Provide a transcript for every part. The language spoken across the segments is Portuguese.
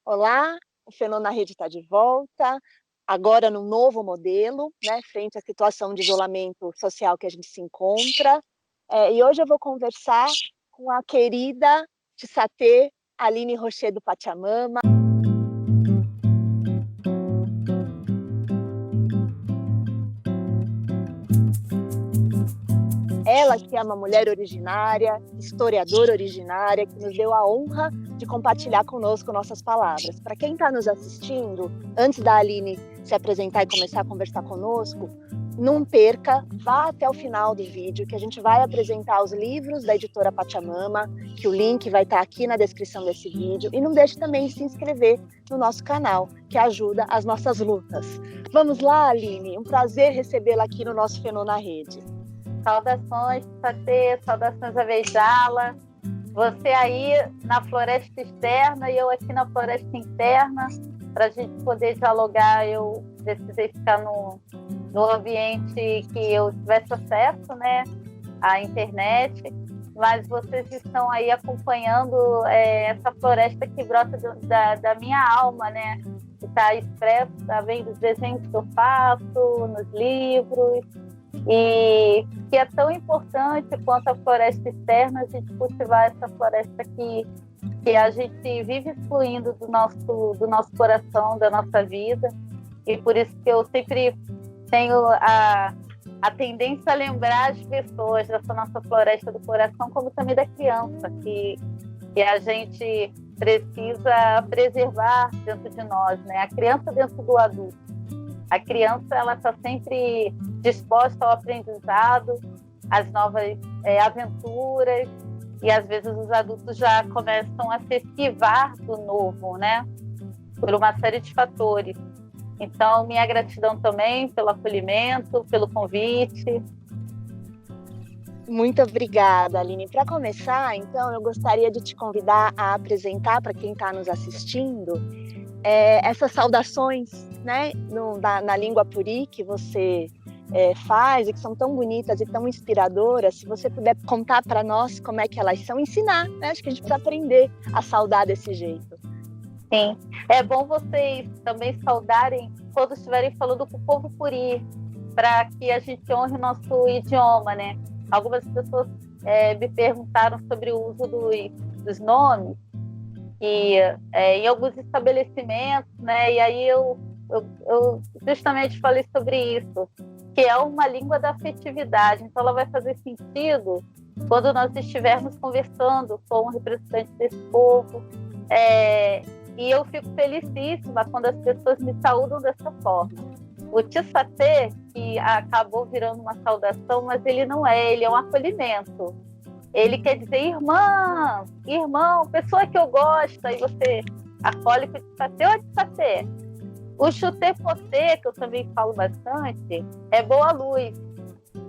Olá, o Fenô na Rede está de volta, agora num novo modelo, né, frente à situação de isolamento social que a gente se encontra. E hoje eu vou conversar com a querida Tissatê Aline Rocher do Pachamama. Ela que é uma mulher originária, historiadora originária, que nos deu a honra de compartilhar conosco nossas palavras. Para quem está nos assistindo, antes da Aline se apresentar e começar a conversar conosco, não perca, vá até o final do vídeo, que a gente vai apresentar os livros da editora Pachamama, que o link vai estar aqui na descrição desse vídeo, e não deixe também de se inscrever no nosso canal, que ajuda as nossas lutas. Vamos lá, Aline, um prazer recebê-la aqui no nosso Fenô na Rede. Saudações, Tissatê, saudações a Beijala. Você aí na floresta externa e eu aqui na floresta interna, para a gente poder dialogar. Eu precisei ficar no ambiente que eu tivesse acesso, né, à internet, mas vocês estão aí acompanhando essa floresta que brota da minha alma, né, que está expressa, vem dos desenhos que eu faço, nos livros, e que é tão importante quanto a floresta externa, a gente cultivar essa floresta que a gente vive fluindo do nosso coração, da nossa vida. E por isso que eu sempre tenho a tendência a lembrar as pessoas dessa nossa floresta do coração, como também da criança, que a gente precisa preservar dentro de nós, né? A criança dentro do adulto. A criança, ela está sempre disposta ao aprendizado, às novas aventuras, e às vezes os adultos já começam a se esquivar do novo, né? Por uma série de fatores. Então, minha gratidão também pelo acolhimento, pelo convite. Muito obrigada, Aline. Para começar, então, eu gostaria de te convidar a apresentar para quem está nos assistindo essas saudações, né, na língua puri que você faz e que são tão bonitas e tão inspiradoras. Se você puder contar para nós como é que elas são, ensinar, né? Acho que a gente precisa aprender a saudar desse jeito. Sim, é bom vocês também saudarem quando estiverem falando com o povo puri, para que a gente honre o nosso idioma, né? Algumas pessoas me perguntaram sobre o uso dos nomes, e em alguns estabelecimentos, né? E aí eu justamente falei sobre isso, que é uma língua da afetividade. Então ela vai fazer sentido quando nós estivermos conversando com um representante desse povo. E eu fico felicíssima quando as pessoas me saúdam dessa forma. O Tissatê, que acabou virando uma saudação, mas ele não é, ele é um acolhimento. Ele quer dizer irmã, irmão, pessoa que eu gosto. Aí você acolhe com o Tissatê. Ô, Tissatê. O chutê-potê, que eu também falo bastante, é boa luz.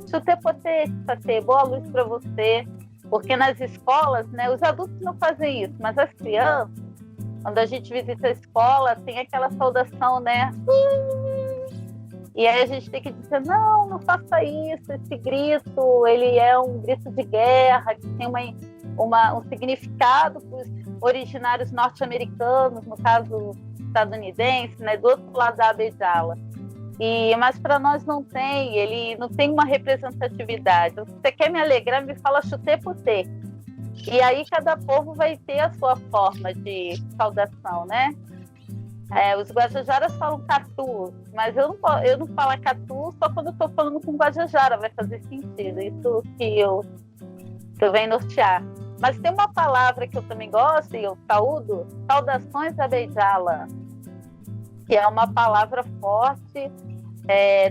Chutê-potê, Tissatê, boa luz para você. Porque nas escolas, né, os adultos não fazem isso, mas as crianças, quando a gente visita a escola, tem aquela saudação, né? E aí a gente tem que dizer, não faça isso, esse grito, ele é um grito de guerra, que tem um significado para os originários norte-americanos, no caso estadunidense, né, do outro lado da Beijala. Mas para nós não tem, ele não tem uma representatividade. Se você quer me alegrar, me fala chutê-potê. E aí cada povo vai ter a sua forma de saudação, né? Os guajajaras falam catu, mas eu não falo catu só quando eu estou falando com guajajara, vai fazer sentido. Isso que eu venho nortear. Mas tem uma palavra que eu também gosto e eu saúdo, saudações a Beijala, que é uma palavra forte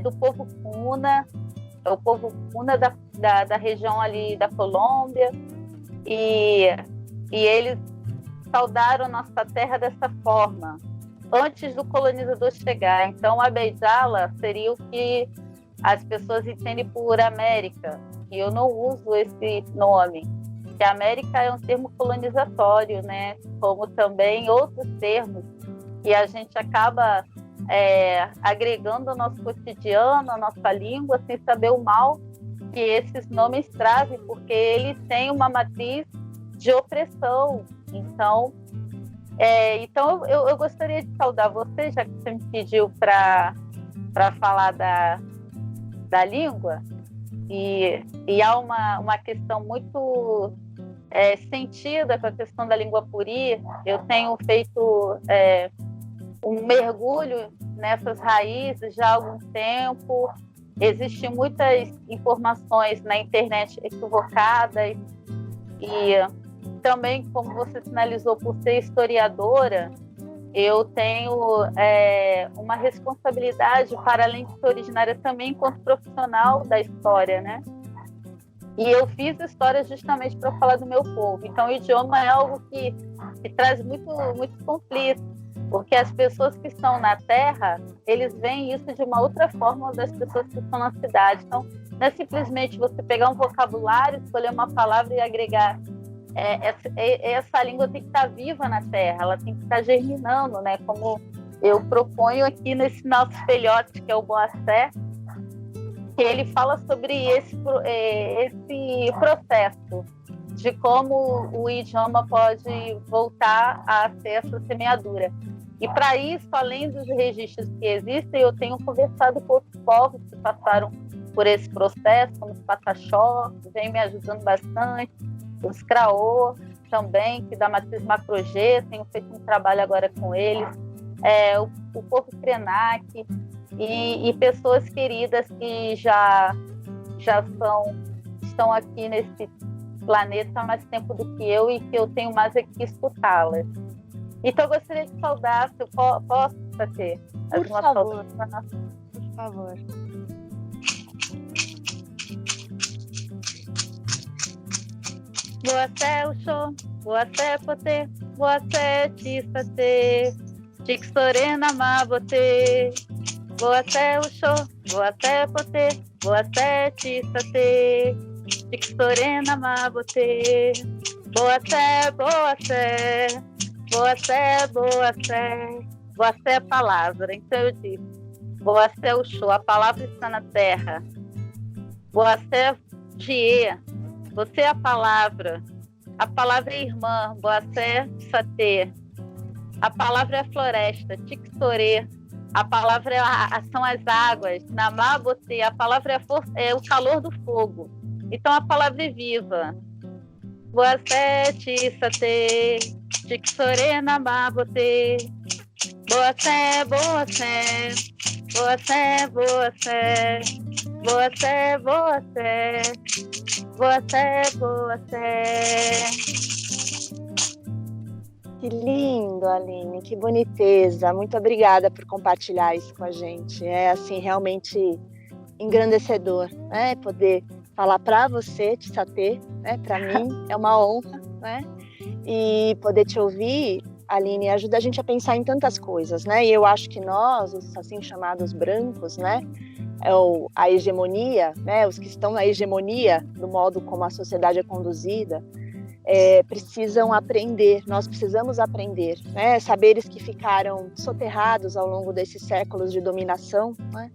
do povo Puna, é o povo Puna da região ali da Colômbia, e eles saudaram nossa terra dessa forma, antes do colonizador chegar. Então, a Beijala seria o que as pessoas entendem por América, e eu não uso esse nome, que a América é um termo colonizatório, né? Como também outros termos, e a gente acaba agregando ao nosso cotidiano, à nossa língua, sem saber o mal que esses nomes trazem, porque eles têm uma matriz de opressão. Então, Então, eu gostaria de saudar você, já que você me pediu para falar da língua, e há uma questão muito sentida com a questão da língua puri. Eu tenho feito um mergulho nessas raízes já há algum tempo. Existem muitas informações na internet equivocadas, e também, como você sinalizou, por ser historiadora, eu tenho uma responsabilidade, para além de ser originária, também enquanto profissional da história, né? E eu fiz história justamente para falar do meu povo. Então, o idioma é algo que traz muitos conflitos, porque as pessoas que estão na terra, eles veem isso de uma outra forma das pessoas que estão na cidade. Então, não é simplesmente você pegar um vocabulário, escolher uma palavra e agregar. Essa língua tem que estar viva na terra, ela tem que estar germinando, né? Como eu proponho aqui nesse nosso filhote, que é o Boacé, que ele fala sobre esse processo de como o idioma pode voltar a ser essa semeadura. E para isso, além dos registros que existem, eu tenho conversado com outros povos que passaram por esse processo, como os Pataxó, que vem me ajudando bastante, os Craô também, que da matriz Macrogê, tenho feito um trabalho agora com eles, o povo Krenak, e pessoas queridas que já estão aqui nesse planeta há mais tempo do que eu, e que eu tenho mais aqui escutá-las. Então, eu gostaria de saudar, se eu posso, Tatê? Por favor. Por favor. Boacé Uxô, Boacé Potê, Boacé Tissatê, Tixorena Mabotê. Boacé Uxô, Boacé Potê, Boacé Tissatê, Tixorena Mabotê. Boacé, Boacé, Boacé, Boacé. Boacé é a palavra, então eu disse. Boacé Uxô, a palavra está na terra. Boacé Diê, você é a palavra é irmã, Boacé Satê. A palavra é a floresta, Tixorê. A palavra são as águas, Namabotê. A palavra é o calor do fogo. Então a palavra é viva. Boacé Tissatê, Tixorê Namabotê. Boacé, Boacé, Boacé, Boacé, Boacé, Boacé. Boacé, Boacé. Que lindo, Aline, que boniteza. Muito obrigada por compartilhar isso com a gente. É assim realmente engrandecedor, né? Poder falar para você, Tissatê, né? Para mim é uma honra, né? E poder te ouvir, Aline, ajuda a gente a pensar em tantas coisas, né? E eu acho que nós, os assim chamados brancos, né? A hegemonia, né? Os que estão na hegemonia do modo como a sociedade é conduzida, precisam aprender, nós precisamos aprender, né? Saberes que ficaram soterrados ao longo desses séculos de dominação, né?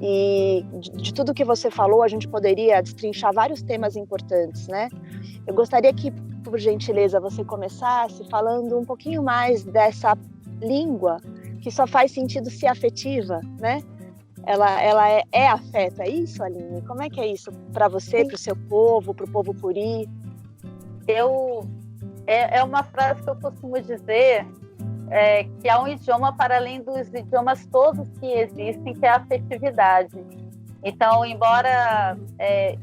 E de tudo que você falou, a gente poderia destrinchar vários temas importantes, né? Eu gostaria que, por gentileza, você começasse falando um pouquinho mais dessa língua que só faz sentido se afetiva, né? Ela é afeto, é isso, Aline? Como é que é isso para você, para o seu povo, para o povo puri? É uma frase que eu costumo dizer, que há um idioma para além dos idiomas todos que existem, que é a afetividade. Então, embora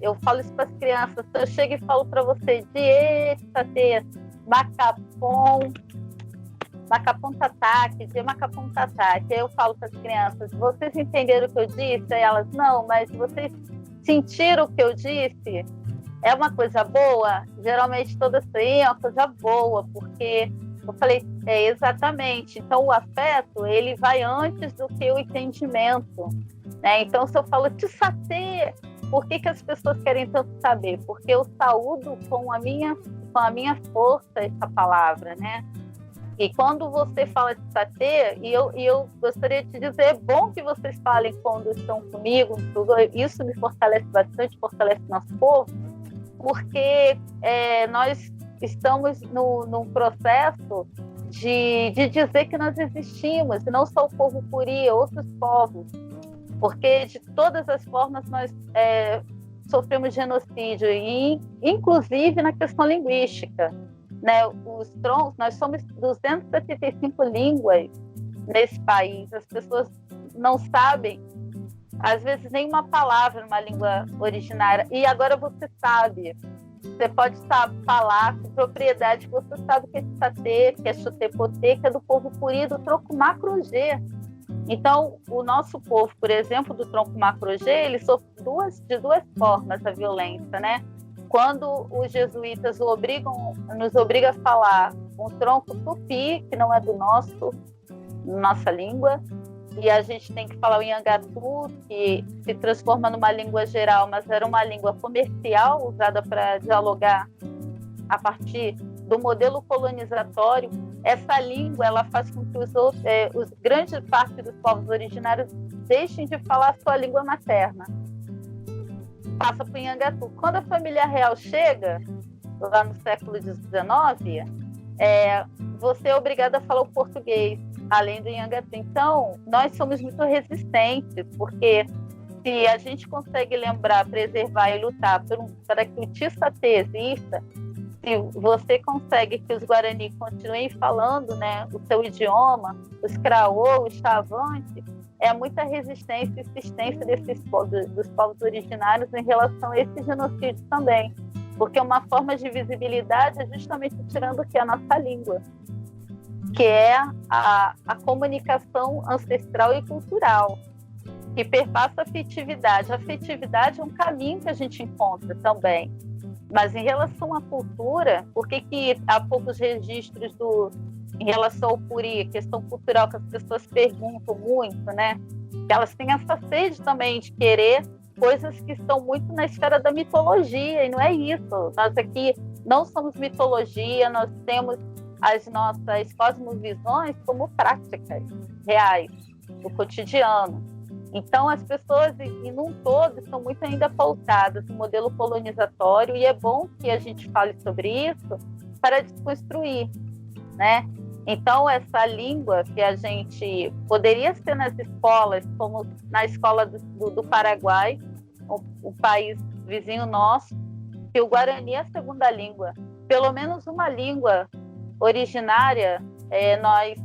eu falo isso para as crianças, eu chego e falo para você, Diê, Macapom, Macapom Tataque, de Macapom Tataque. Aí eu falo para as crianças, vocês entenderam o que eu disse? Aí elas, não, mas vocês sentiram o que eu disse? É uma coisa boa? Geralmente todas têm, é uma coisa boa, porque eu falei, exatamente. Então o afeto, ele vai antes do que o entendimento, né? Então se eu falo, Tissatê, por que as pessoas querem tanto saber? Porque eu saúdo com a minha força essa palavra, né? E quando você fala de Tissatê, e eu gostaria de dizer, é bom que vocês falem quando estão comigo, isso me fortalece bastante, fortalece nosso povo, porque nós estamos num processo de dizer que nós existimos, e não só o povo Puri, outros povos, porque de todas as formas nós sofremos genocídio, e inclusive na questão linguística, né? Nós somos 275 línguas nesse país, as pessoas não sabem, às vezes, nenhuma palavra numa língua originária, e agora você sabe. Você pode falar com propriedade que você sabe que é Tsatê, que é Xotepotê, que é do povo Puri, do tronco Macro-G. Então, o nosso povo, por exemplo, do tronco Macro-G, ele sofre de duas formas a violência, né? Quando os jesuítas nos obligam a falar um tronco tupi, que não é nossa língua, e a gente tem que falar o Nhangatu, que se transforma numa língua geral, mas era uma língua comercial usada para dialogar a partir do modelo colonizatório. Essa língua ela faz com que grande parte dos povos originários deixem de falar a sua língua materna. Passa para o Nhangatu. Quando a família real chega, lá no século XIX, você é obrigado a falar o português, além do Nhangatu. Então, nós somos muito resistentes, porque se a gente consegue lembrar, preservar e lutar para que o Tsatê exista, se você consegue que os Guarani continuem falando, né, o seu idioma, os Craô, os Chavante, é muita resistência e insistência dos povos originários em relação a esse genocídio também, porque uma forma de visibilidade é justamente tirando o que é a nossa língua, que é a comunicação ancestral e cultural, que perpassa a afetividade. A afetividade é um caminho que a gente encontra também. Mas em relação à cultura, por que há poucos registros em relação ao Puri, questão cultural que as pessoas perguntam muito, né? Que elas têm essa sede também de querer coisas que estão muito na esfera da mitologia, e não é isso. Nós aqui não somos mitologia, nós temos as nossas cosmovisões como práticas reais do cotidiano. Então, as pessoas, e num todo, estão muito ainda pautadas no modelo colonizatório, e é bom que a gente fale sobre isso para desconstruir, né? Então, essa língua que a gente poderia ser nas escolas, como na escola do Paraguai, um país vizinho nosso, que o Guarani é a segunda língua. Pelo menos uma língua originária, nós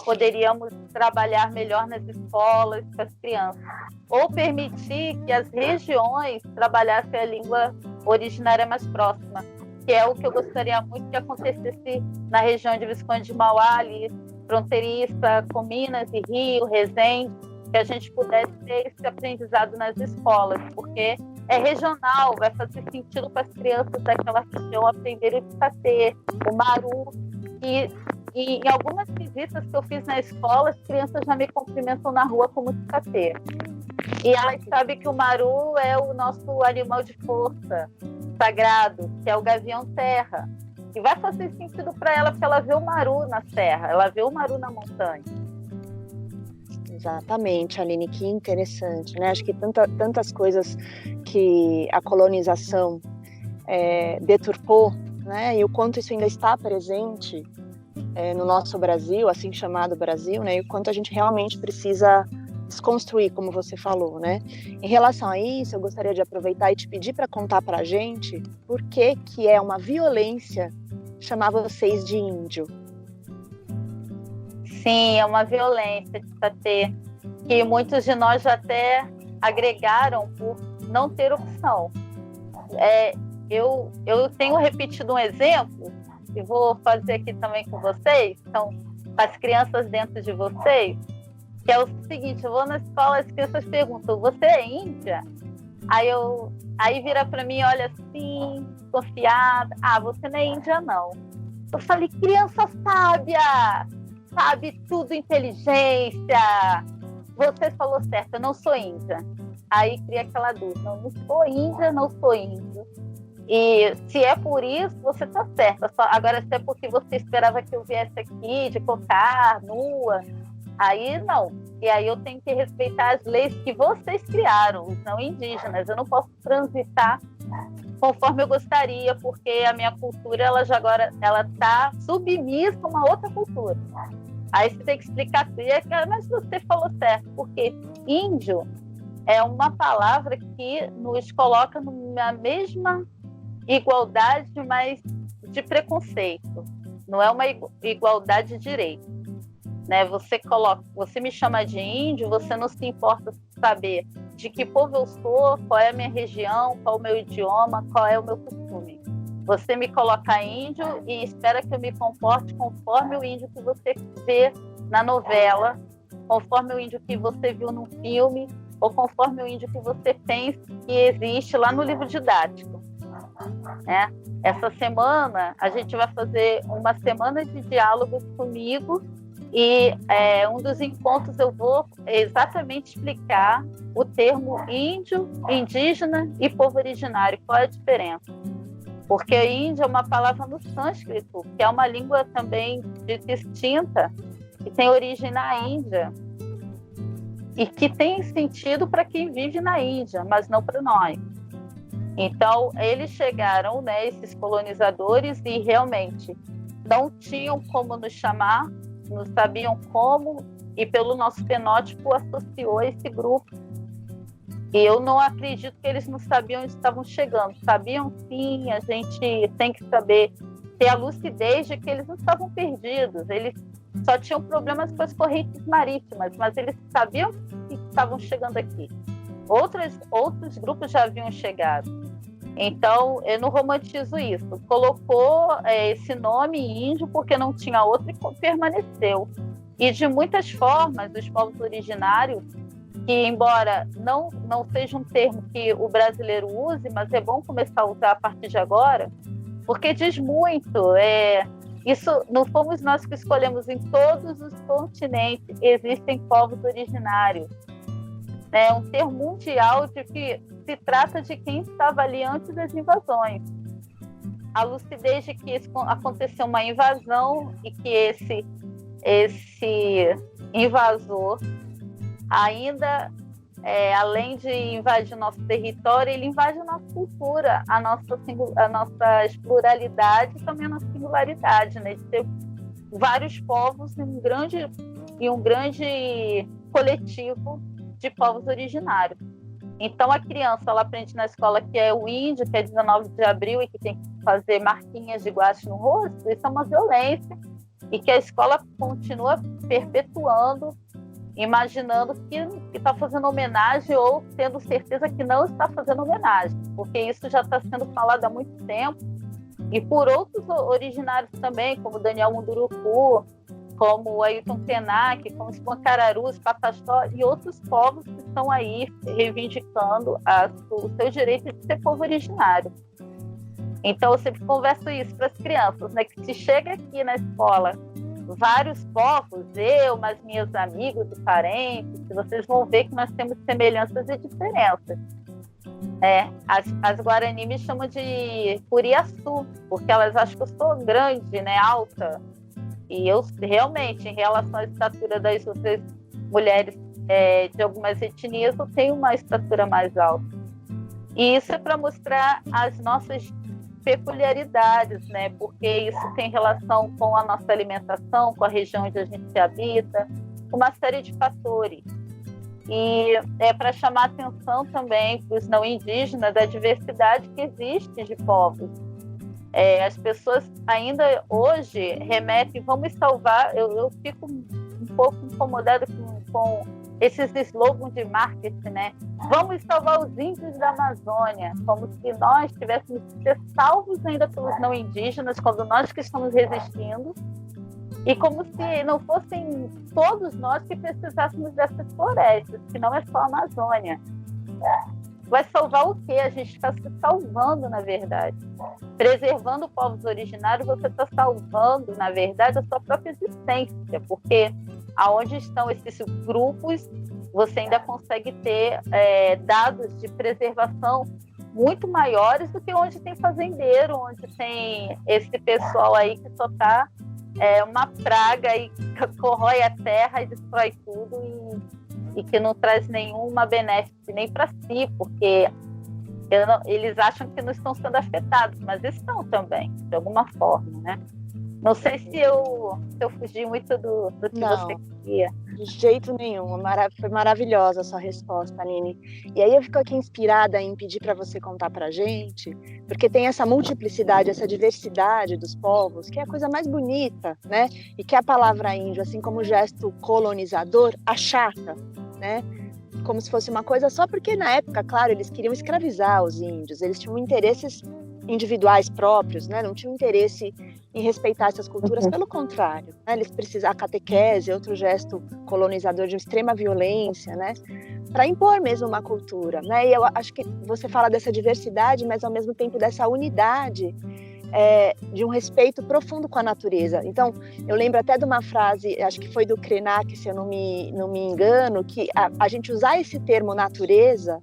poderíamos trabalhar melhor nas escolas com as crianças, ou permitir que as regiões trabalhassem a língua originária mais próxima, que é o que eu gostaria muito que acontecesse na região de Visconde de Mauá, ali, fronteiriça com Minas e Rio, Resende, que a gente pudesse ter esse aprendizado nas escolas, porque é regional, vai fazer sentido para as crianças daquela região aprenderem o Tsatê, o Maru, e em algumas visitas que eu fiz na escola, as crianças já me cumprimentam na rua como Tsatê. E elas sabem que o Maru é o nosso animal de força sagrado, que é o gavião terra. E vai fazer sentido para ela, porque ela vê o Maru na serra, ela vê o Maru na montanha. Exatamente, Aline, que interessante, né? Acho que tantas coisas que a colonização deturpou, né? E o quanto isso ainda está presente no nosso Brasil, assim chamado Brasil, né? E o quanto a gente realmente precisa desconstruir, como você falou, né? Em relação a isso, eu gostaria de aproveitar e te pedir para contar para a gente por que é uma violência chamar vocês de índio. Sim, é uma violência de Tsatê, que muitos de nós já até agregaram por não ter opção. Eu tenho repetido um exemplo, e vou fazer aqui também com vocês, então, as crianças dentro de vocês, que é o seguinte: eu vou na escola, as crianças perguntam, você é índia? Aí vira para mim, olha assim, confiada, você não é índia não. Eu falei, criança sábia, sabe tudo, inteligência, você falou certo, eu não sou índia. Aí cria aquela dúvida, não sou índia, não sou índio. E se é por isso, você está certa. Agora, se é porque você esperava que eu viesse aqui de cocar, nua, aí não. E aí eu tenho que respeitar as leis que vocês criaram, os não indígenas. Eu não posso transitar conforme eu gostaria, porque a minha cultura ela está submissa a uma outra cultura. Aí você tem que explicar, mas você falou certo, porque índio é uma palavra que nos coloca na mesma igualdade, mas de preconceito. Não é uma igualdade de direito. Né? Você me chama de índio, você não se importa saber de que povo eu sou, qual é a minha região, qual é o meu idioma, qual é o meu costume. Você me coloca índio e espera que eu me comporte conforme o índio que você vê na novela, conforme o índio que você viu no filme, ou conforme o índio que você pensa que existe lá no livro didático. Né? Essa semana a gente vai fazer uma semana de diálogos comigo e um dos encontros eu vou exatamente explicar o termo índio, indígena e povo originário. Qual é a diferença? Porque índio é uma palavra no sânscrito, que é uma língua também distinta, que tem origem na Índia e que tem sentido para quem vive na Índia, mas não para nós. Então, eles chegaram, né, esses colonizadores, e realmente não tinham como nos chamar, não sabiam como, e pelo nosso fenótipo associou esse grupo. E eu não acredito que eles não sabiam onde estavam chegando. Sabiam sim, a gente tem que saber, ter a lucidez de que eles não estavam perdidos, eles só tinham problemas com as correntes marítimas, mas eles sabiam que estavam chegando aqui. Outros grupos já haviam chegado. Então, eu não romantizo isso. Colocou esse nome índio porque não tinha outro e permaneceu. E de muitas formas, os povos originários, que embora não seja um termo que o brasileiro use, mas é bom começar a usar a partir de agora, porque diz muito. Isso não fomos nós que escolhemos, em todos os continentes existem povos originários. É um termo mundial de que se trata de quem estava ali antes das invasões. A lucidez de que aconteceu uma invasão e que esse invasor ainda, além de invadir nosso território, ele invade a nossa cultura, a nossa pluralidade e também a nossa singularidade, né? De ter vários povos em um grande coletivo de povos originários. Então, a criança ela aprende na escola que é o índio, que é 19 de abril e que tem que fazer marquinhas de guache no rosto. Isso é uma violência e que a escola continua perpetuando, imaginando que está fazendo homenagem ou tendo certeza que não está fazendo homenagem, porque isso já está sendo falado há muito tempo, e por outros originários também, como Daniel Munduruku, como o Ailton Krenak, como os Pancararus, Pataxó e outros povos que estão aí reivindicando o seu direito de ser povo originário. Então, eu sempre converso isso para as crianças, né? Que se chega aqui na escola vários povos, eu, mas minhas amigas e parentes, vocês vão ver que nós temos semelhanças e diferenças. As Guarani me chamam de Curiaçu, porque elas acham que eu sou grande, né, alta. E eu realmente, em relação à estatura das outras mulheres de algumas etnias, eu tenho uma estatura mais alta. E isso é para mostrar as nossas peculiaridades, né? Porque isso tem relação com a nossa alimentação, com a região onde a gente habita, com uma série de fatores. E é para chamar a atenção também para os não indígenas da diversidade que existe de povos. As pessoas ainda hoje remetem, vamos salvar, eu fico um pouco incomodada com esses slogans de marketing, né? Vamos salvar os índios da Amazônia, como se nós tivéssemos que ser salvos ainda pelos não indígenas, quando nós que estamos resistindo, e como se não fossem todos nós que precisássemos dessas florestas, que não é só a Amazônia. Vai salvar o quê? A gente está se salvando, na verdade. Preservando povos originários, você está salvando, na verdade, a sua própria existência, porque aonde estão esses grupos, você ainda consegue ter dados de preservação muito maiores do que onde tem fazendeiro, onde tem esse pessoal aí que só está uma praga e corrói a terra e destrói tudo e que não traz nenhuma benefício nem para si, porque Eles acham que não estão sendo afetados, mas estão também, de alguma forma, né? Não sei se eu fugi muito do que você queria. De jeito nenhum. Foi maravilhosa a sua resposta, Aline. E aí eu fico aqui inspirada em pedir para você contar para a gente, porque tem essa multiplicidade, essa diversidade dos povos, que é a coisa mais bonita, né? E que a palavra índio, assim como o gesto colonizador, achata, né? Como se fosse uma coisa só porque na época, claro, eles queriam escravizar os índios, eles tinham interesses individuais próprios, né? Não tinham interesse em respeitar essas culturas, pelo contrário, né? Eles precisavam, a catequese, outro gesto colonizador de extrema violência, né? Para impor mesmo uma cultura, né? E eu acho que você fala dessa diversidade, mas ao mesmo tempo dessa unidade, de um respeito profundo com a natureza. Então, eu lembro até de uma frase, acho que foi do Krenak, se eu não me engano, que a gente usar esse termo natureza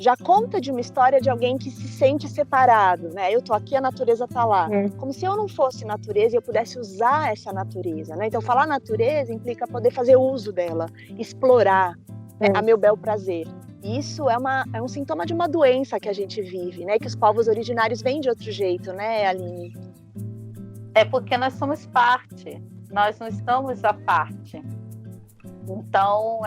já conta de uma história de alguém que se sente separado, né? Eu tô aqui, a natureza tá lá. Como se eu não fosse natureza e eu pudesse usar essa natureza, né? Então, falar natureza implica poder fazer uso dela, explorar, né? A meu bel prazer. Isso é um sintoma de uma doença que a gente vive, né? Que os povos originários vêm de outro jeito, né, Aline? É porque nós somos parte, nós não estamos à parte. Então,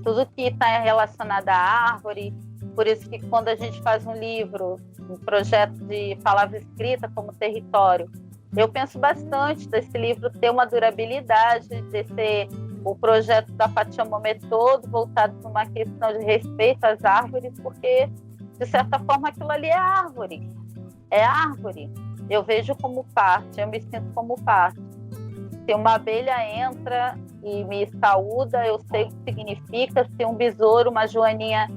tudo que está relacionado à árvore. Por isso que quando a gente faz um livro, um projeto de palavra escrita como território, eu penso bastante desse livro ter uma durabilidade, de ser o projeto da Pachamama todo voltado para uma questão de respeito às árvores, porque, de certa forma, aquilo ali é árvore. É árvore. Eu vejo como parte, eu me sinto como parte. Se uma abelha entra e me saúda, eu sei o que significa. Se um besouro, uma joaninha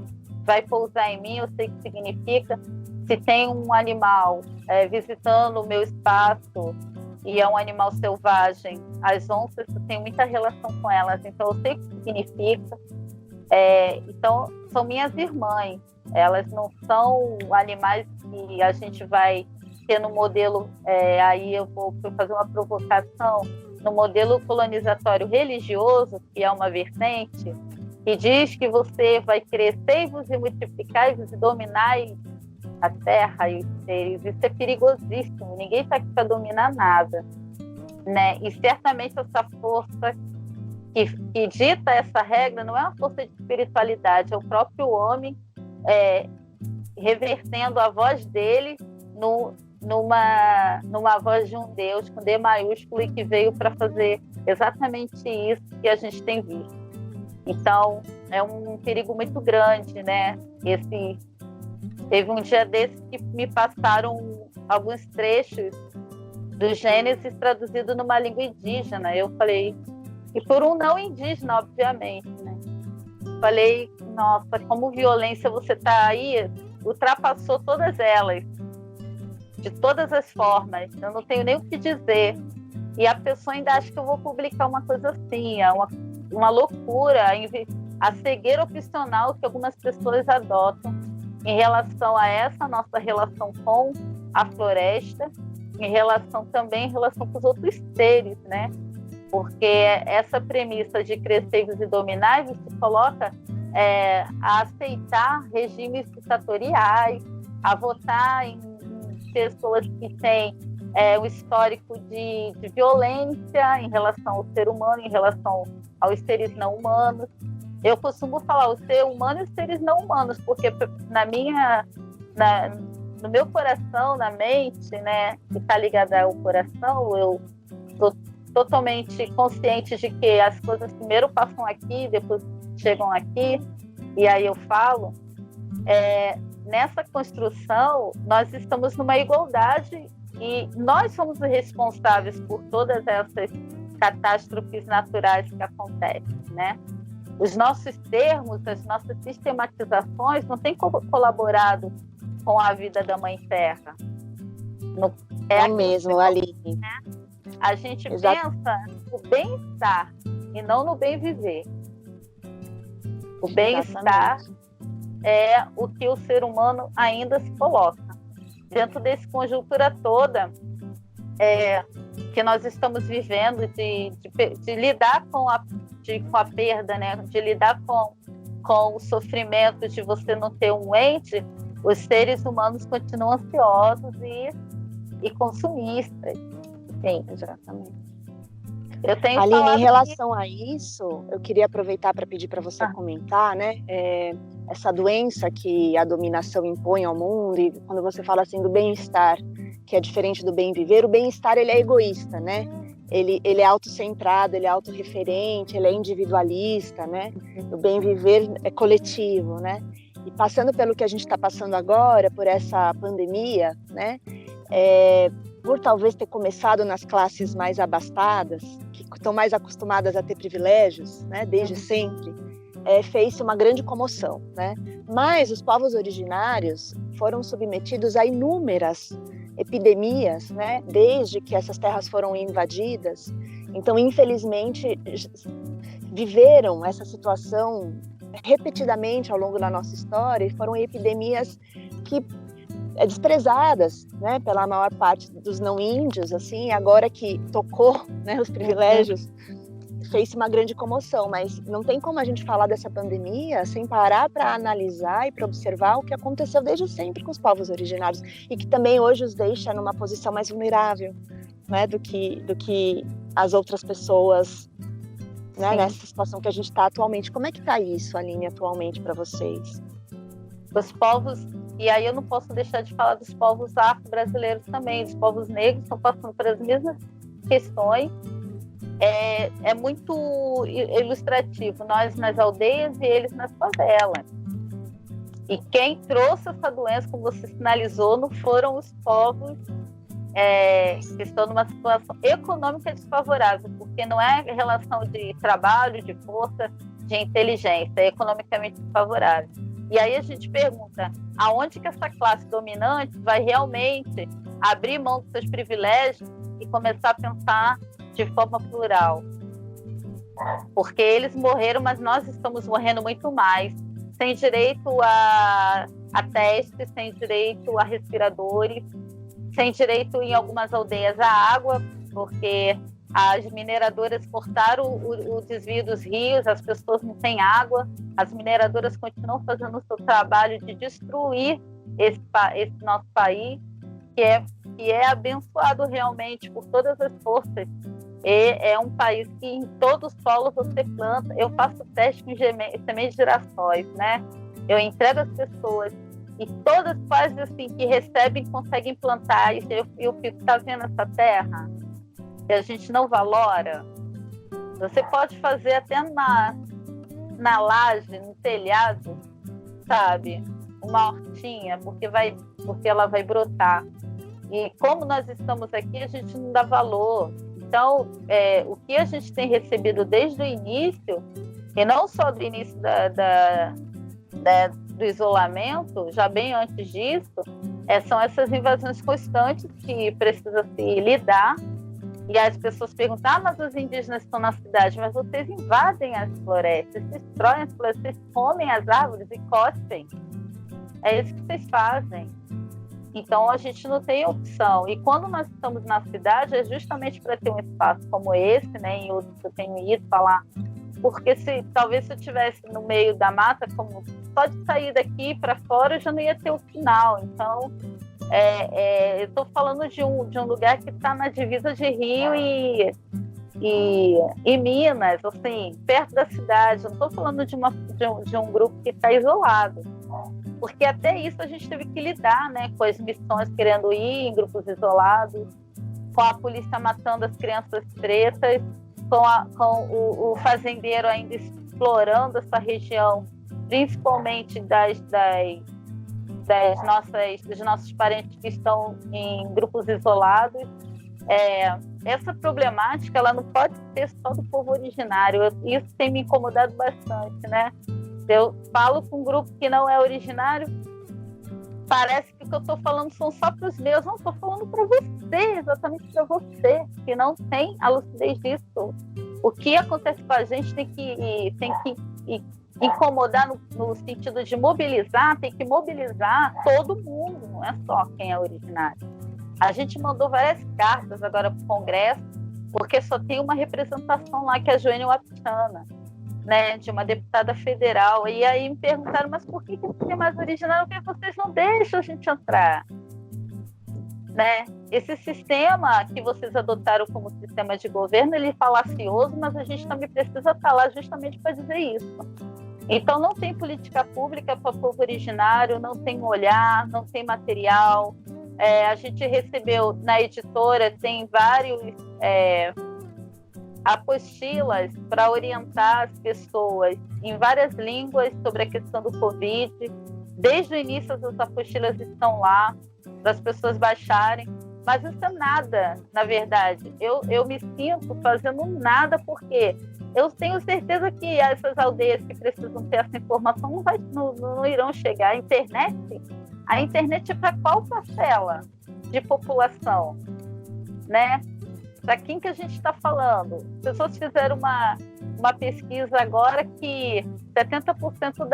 vai pousar em mim, eu sei o que significa. Se tem um animal visitando o meu espaço e é um animal selvagem, as onças, eu tenho muita relação com elas, então eu sei o que significa. Então, são minhas irmãs. Elas não são animais que a gente vai ter no modelo, aí eu vou fazer uma provocação, no modelo colonizatório religioso, que é uma vertente, que diz que você vai crescer-vos e multiplicar-vos e dominar a terra e os seres. Isso é perigosíssimo. Ninguém está aqui para dominar nada, né? E certamente essa força que dita essa regra não é uma força de espiritualidade, é o próprio homem revertendo a voz dele numa voz de um Deus com D maiúsculo e que veio para fazer exatamente isso que a gente tem visto. Então, é um perigo muito grande, né? Teve um dia desses que me passaram alguns trechos do Gênesis traduzido numa língua indígena. Eu falei, e por um não indígena, obviamente, né? Falei, nossa, como violência você está aí, ultrapassou todas elas, de todas as formas. Eu não tenho nem o que dizer. E a pessoa ainda acha que eu vou publicar uma coisa assim, uma loucura, a cegueira opcional que algumas pessoas adotam em relação a essa nossa relação com a floresta, em relação com os outros seres, né? Porque essa premissa de crescer e dominar se coloca a aceitar regimes ditatoriais, a votar em pessoas que têm um histórico de violência em relação ao ser humano, em relação aos seres não humanos. Eu costumo falar o ser humano e os seres não humanos, porque no meu coração, na mente, né, que está ligada ao coração, eu estou totalmente consciente de que as coisas primeiro passam aqui, depois chegam aqui, e aí eu falo, nessa construção, nós estamos numa igualdade e nós somos os responsáveis por todas essas catástrofes naturais que acontecem, né? Os nossos termos, as nossas sistematizações não têm colaborado com a vida da Mãe Terra. É mesmo, Aline. Né? A gente pensa no bem-estar e não no bem-viver. O bem-estar é o que o ser humano ainda se coloca. Dentro dessa conjuntura toda que nós estamos vivendo de lidar com a perda, né? De lidar com o sofrimento de você não ter um ente, os seres humanos continuam ansiosos e consumistas. Sim, exatamente. Eu tenho Aline, em relação a isso, eu queria aproveitar para pedir para você comentar, né? Essa doença que a dominação impõe ao mundo, e quando você fala assim do bem-estar, que é diferente do bem viver, o bem-estar ele é egoísta, né? Ele é autocentrado, ele é autorreferente, ele é individualista, né? O bem viver é coletivo, né? E passando pelo que a gente está passando agora, por essa pandemia, né? Por talvez ter começado nas classes mais abastadas, que estão mais acostumadas a ter privilégios, né, desde sempre, fez-se uma grande comoção, né? Mas os povos originários foram submetidos a inúmeras epidemias, né, desde que essas terras foram invadidas. Então, infelizmente, viveram essa situação repetidamente ao longo da nossa história, e foram epidemias que desprezadas, né, pela maior parte dos não índios, assim, agora que tocou, né, os privilégios, fez uma grande comoção, mas não tem como a gente falar dessa pandemia sem parar para analisar e para observar o que aconteceu desde sempre com os povos originários, e que também hoje os deixa numa posição mais vulnerável, né, do que as outras pessoas, né, nessa situação que a gente está atualmente. Como é que está isso, Aline, atualmente para vocês? Os povos, e aí eu não posso deixar de falar dos povos afro-brasileiros também, os povos negros estão passando por as mesmas questões. É muito ilustrativo, nós nas aldeias e eles nas favelas. E quem trouxe essa doença, como você sinalizou, não foram os povos que estão numa situação econômica desfavorável, porque não é relação de trabalho, de força, de inteligência, é economicamente desfavorável. E aí a gente pergunta, aonde que essa classe dominante vai realmente abrir mão dos seus privilégios e começar a pensar de forma plural? Porque eles morreram, mas nós estamos morrendo muito mais, sem direito a testes, sem direito a respiradores, sem direito em algumas aldeias a água, porque as mineradoras cortaram o desvio dos rios, as pessoas não têm água, as mineradoras continuam fazendo o seu trabalho de destruir esse nosso país, que é abençoado realmente por todas as forças. É um país que em todo o solo você planta. Eu faço teste com sementes de girassóis, né? Eu entrego às pessoas e todas quase assim que recebem conseguem plantar. E eu fico, tá vendo essa terra? Que a gente não valora. Você pode fazer até na laje, no telhado, sabe? Uma hortinha, porque ela vai brotar. E como nós estamos aqui, a gente não dá valor. Então, o que a gente tem recebido desde o início, e não só do início do isolamento, já bem antes disso, são essas invasões constantes que precisa se lidar. E as pessoas perguntam, mas os indígenas estão na cidade, mas vocês invadem as florestas, destroem as florestas, vocês comem as árvores e cospem. É isso que vocês fazem. Então, a gente não tem opção. E quando nós estamos na cidade, é justamente para ter um espaço como esse, né, em outros que eu tenho ido falar, porque talvez se eu estivesse no meio da mata, como só de sair daqui para fora, eu já não ia ter o final. Então, eu estou falando de um lugar que está na divisa de Rio e Minas, assim, perto da cidade. Eu não estou falando de um grupo que está isolado. Porque até isso a gente teve que lidar, né, com as missões querendo ir em grupos isolados, com a polícia matando as crianças pretas, com o fazendeiro ainda explorando essa região, principalmente dos nossos parentes que estão em grupos isolados. Essa problemática ela não pode ser só do povo originário. Isso tem me incomodado bastante, né? Eu falo com um grupo que não é originário, parece que o que eu estou falando são só para os meus. Não, estou falando para você, exatamente para você, que não tem a lucidez disso. O que acontece com a gente tem que incomodar no sentido de mobilizar, tem que mobilizar todo mundo, não é só quem é originário. A gente mandou várias cartas agora para o Congresso, porque só tem uma representação lá, que é a Joênia Wapichana. né, de uma deputada federal. E aí me perguntaram, mas por que não tem mais originário? Porque vocês não deixam a gente entrar, né? Esse sistema que vocês adotaram como sistema de governo, ele é falacioso, mas a gente também precisa estar lá justamente para dizer isso. Então não tem política pública para o povo originário, não tem olhar, não tem material. A gente recebeu na editora, tem vários apostilas para orientar as pessoas em várias línguas sobre a questão do Covid. Desde o início as apostilas estão lá para as pessoas baixarem, mas isso é nada, na verdade. Eu me sinto fazendo nada porque eu tenho certeza que essas aldeias que precisam ter essa informação não irão chegar. A internet é para qual parcela de população, né? Para quem que a gente está falando? As pessoas fizeram uma pesquisa agora que 70%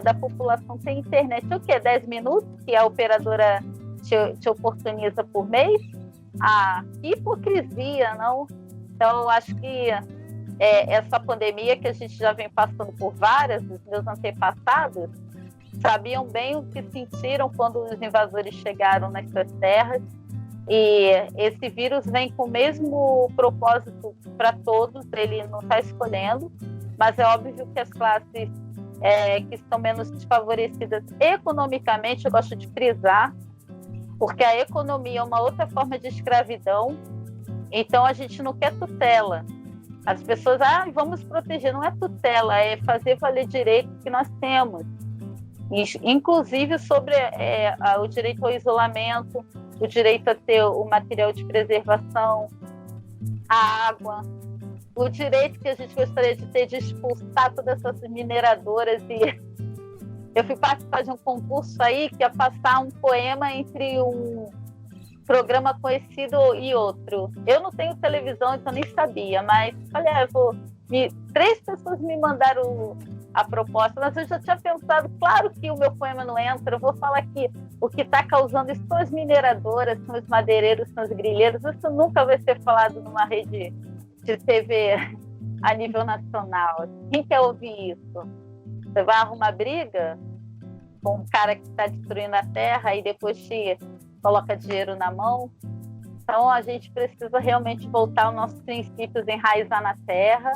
da população tem internet. O quê? 10 minutos que a operadora te oportuniza por mês? Que hipocrisia, não? Então, eu acho que essa pandemia que a gente já vem passando por várias, os meus antepassados sabiam bem o que sentiram quando os invasores chegaram nas suas terras, e esse vírus vem com o mesmo propósito para todos, ele não está escolhendo, mas é óbvio que as classes que estão menos desfavorecidas economicamente, eu gosto de frisar, porque a economia é uma outra forma de escravidão, então a gente não quer tutela. As pessoas, vamos proteger, não é tutela, é fazer valer direitos que nós temos. Inclusive sobre o direito ao isolamento, o direito a ter o material de preservação, a água, o direito que a gente gostaria de ter de expulsar todas essas mineradoras. E eu fui participar de um concurso aí que ia passar um poema entre um programa conhecido e outro. Eu não tenho televisão, então nem sabia, mas falei, 3 pessoas me mandaram a proposta, mas eu já tinha pensado, claro que o meu poema não entra, eu vou falar que o que está causando isso são as mineradoras, são os madeireiros, são os grileiros, isso nunca vai ser falado numa rede de TV a nível nacional. Quem quer ouvir isso? Você vai arrumar briga com um cara que está destruindo a terra e depois te coloca dinheiro na mão? Então a gente precisa realmente voltar aos nossos princípios, enraizar na terra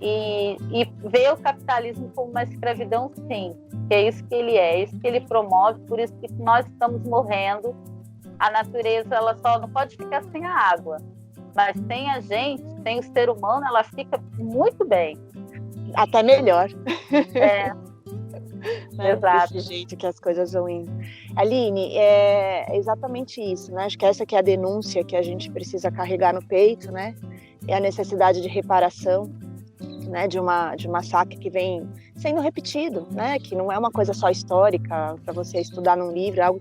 e ver o capitalismo como uma escravidão, sim, que é isso que ele é isso que ele promove, por isso que nós estamos morrendo. A natureza, ela só não pode ficar sem a água, mas sem a gente, sem o ser humano, ela fica muito bem. Até melhor. Exato. Desse jeito que as coisas vão indo. Aline, é exatamente isso, né? Acho que essa que é a denúncia que a gente precisa carregar no peito, né? É a necessidade de reparação, né? De um massacre que vem sendo repetido, né? Que não é uma coisa só histórica para você estudar num livro, é algo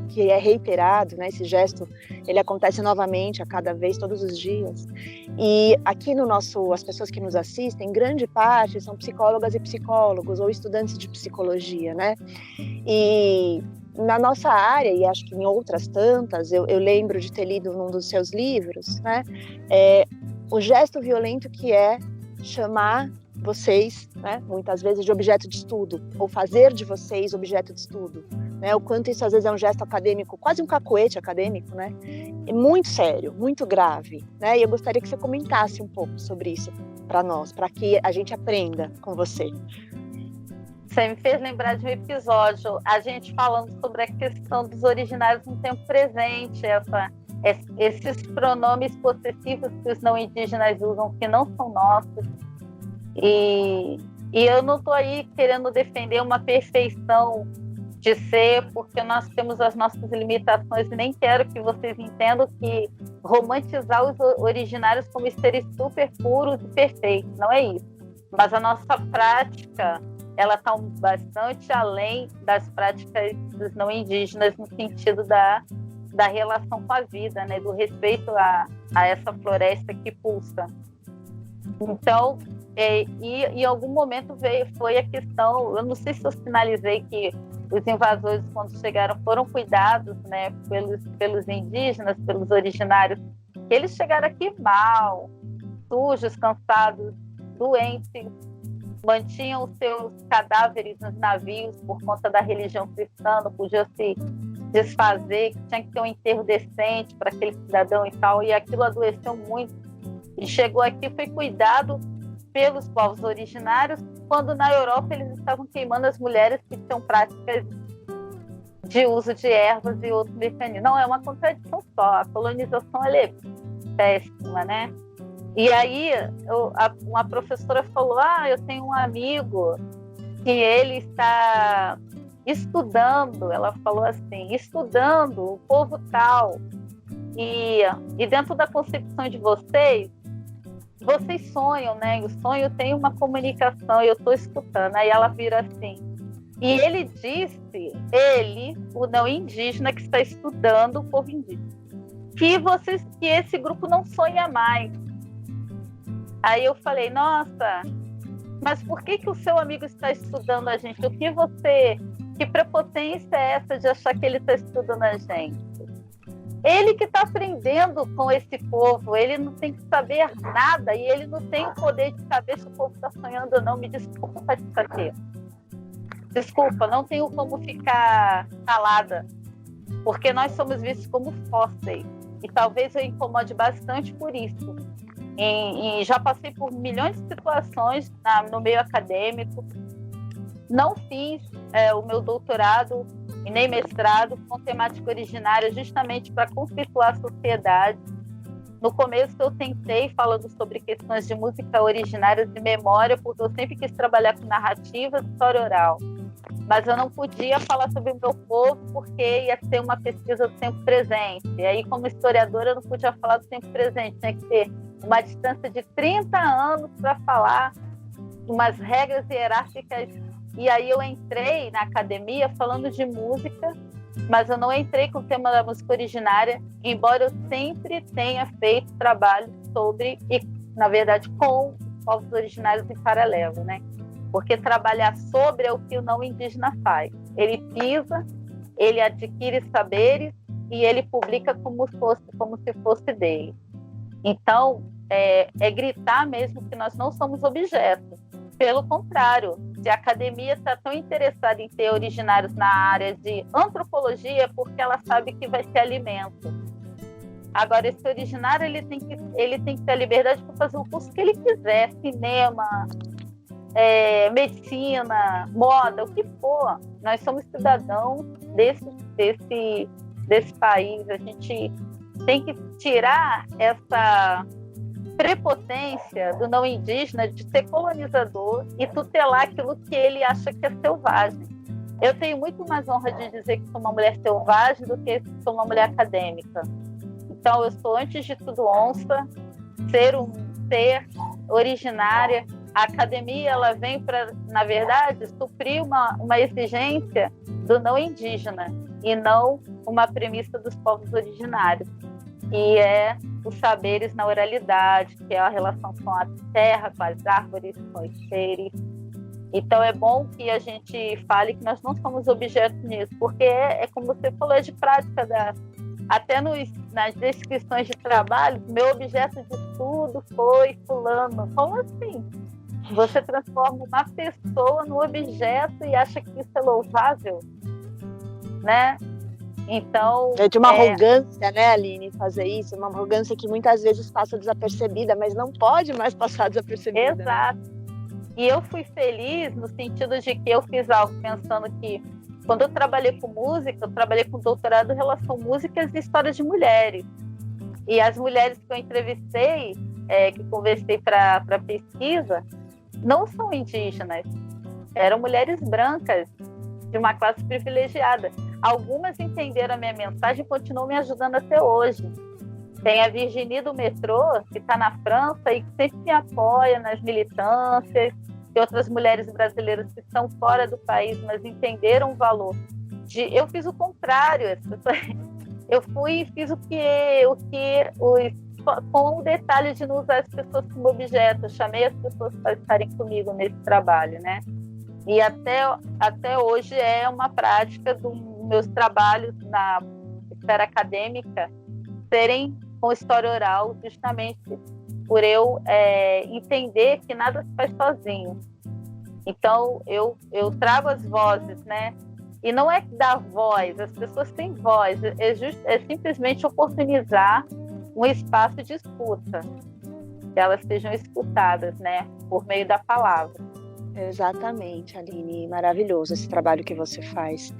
que é reiterado, né? Esse gesto, ele acontece novamente a cada vez, todos os dias. E aqui as pessoas que nos assistem, grande parte são psicólogas e psicólogos ou estudantes de psicologia, né? E na nossa área, e acho que em outras tantas, eu lembro de ter lido num dos seus livros, né? O gesto violento que é chamar vocês, né, muitas vezes de objeto de estudo, ou fazer de vocês objeto de estudo, né, o quanto isso às vezes é um gesto acadêmico, quase um cacoete acadêmico, né, é muito sério, muito grave, né, e eu gostaria que você comentasse um pouco sobre isso para nós, para que a gente aprenda com você. Você me fez lembrar de um episódio, a gente falando sobre a questão dos originários no tempo presente, esses pronomes possessivos que os não indígenas usam, que não são nossos. E eu não estou aí querendo defender uma perfeição de ser, porque nós temos as nossas limitações, e nem quero que vocês entendam que romantizar os originários como seres super puros e perfeitos, não é isso. Mas a nossa prática, ela está bastante além das práticas dos não indígenas, no sentido da relação com a vida, né? Do respeito a essa floresta que pulsa. Então, em algum momento foi a questão, eu não sei se eu sinalizei que os invasores, quando chegaram, foram cuidados, né, pelos indígenas, pelos originários, que eles chegaram aqui mal, sujos, cansados, doentes, mantinham os seus cadáveres nos navios por conta da religião cristã, não podiam se desfazer, que tinha que ter um enterro decente para aquele cidadão e tal, e aquilo adoeceu muito. E chegou aqui, foi cuidado pelos povos originários, quando na Europa eles estavam queimando as mulheres que tinham práticas de uso de ervas e outros mecanismos. Não, é uma contradição só. A colonização ela é péssima, né? E aí uma professora falou, eu tenho um amigo que ele está estudando, ela falou assim, estudando o povo tal, e dentro da concepção de vocês sonham, né? O sonho tem uma comunicação, eu estou escutando. Aí ela vira assim, e ele disse, o não indígena que está estudando o povo indígena, que esse grupo não sonha mais. Aí eu falei, nossa, mas por que o seu amigo está estudando a gente? Que prepotência é essa de achar que ele está estudando a gente? Ele que está aprendendo com esse povo, ele não tem que saber nada e ele não tem o poder de saber se o povo está sonhando ou não. Me desculpa, Tati. Desculpa, não tenho como ficar calada, porque nós somos vistos como fósseis e talvez eu incomode bastante por isso. E já passei por milhões de situações no meio acadêmico. Não fiz o meu doutorado e nem mestrado com temática originária justamente para conceituar a sociedade. No começo eu tentei falando sobre questões de música originária e memória, porque eu sempre quis trabalhar com narrativa e história oral. Mas eu não podia falar sobre o meu povo porque ia ser uma pesquisa do tempo presente. E aí, como historiadora, eu não podia falar do tempo presente. Tinha que ter uma distância de 30 anos para falar umas regras hierárquicas. E aí eu entrei na academia falando de música, mas eu não entrei com o tema da música originária, embora eu sempre tenha feito trabalho sobre, e na verdade com os povos originários em paralelo, né? Porque trabalhar sobre é o que o não indígena faz. Ele pisa, ele adquire saberes e ele publica como se fosse dele. Então, é gritar mesmo que nós não somos objetos. Pelo contrário, se a academia está tão interessada em ter originários na área de antropologia, é porque ela sabe que vai ser alimento. Agora, esse originário ele tem que ter a liberdade para fazer o curso que ele quiser, cinema, medicina, moda, o que for. Nós somos cidadãos desse país. A gente tem que tirar essa prepotência do não indígena de ser colonizador e tutelar aquilo que ele acha que é selvagem. Eu tenho muito mais honra de dizer que sou uma mulher selvagem do que sou uma mulher acadêmica. Então, eu sou, antes de tudo, onça, ser originária. A academia ela vem para, na verdade, suprir uma exigência do não indígena e não uma premissa dos povos originários. E é os saberes na oralidade, que é a relação com a terra, com as árvores, com os seres. Então é bom que a gente fale que nós não somos objetos nisso, porque como você falou, é de prática, até nas descrições de trabalho, meu objeto de estudo foi fulano. Como assim? Você transforma uma pessoa num objeto e acha que isso é louvável, né? Então, é de uma arrogância, né, Aline, fazer isso, uma arrogância que muitas vezes passa desapercebida, mas não pode mais passar desapercebida. Exato. Né? E eu fui feliz no sentido de que eu fiz algo pensando que, quando eu trabalhei com música, eu trabalhei com doutorado em relação a músicas e histórias de mulheres. E as mulheres que eu entrevistei, que conversei para pesquisa, não são indígenas, eram mulheres brancas, de uma classe privilegiada. Algumas entenderam a minha mensagem e continuam me ajudando até hoje. Tem a Virginie do metrô, que está na França e que sempre me apoia nas militâncias. Tem outras mulheres brasileiras que estão fora do país, mas entenderam o valor. Eu fiz o contrário. Eu fui e fiz com o detalhe de não usar as pessoas como objeto. Eu chamei as pessoas para estarem comigo nesse trabalho, né? E até hoje é uma prática dos meus trabalhos na esfera acadêmica serem com história oral, justamente por eu entender que nada se faz sozinho. Então, eu trago as vozes, né? E não é dar voz, as pessoas têm voz, é simplesmente oportunizar um espaço de escuta, que elas sejam escutadas, né? Por meio da palavra. Exatamente, Aline, maravilhoso esse trabalho que você faz.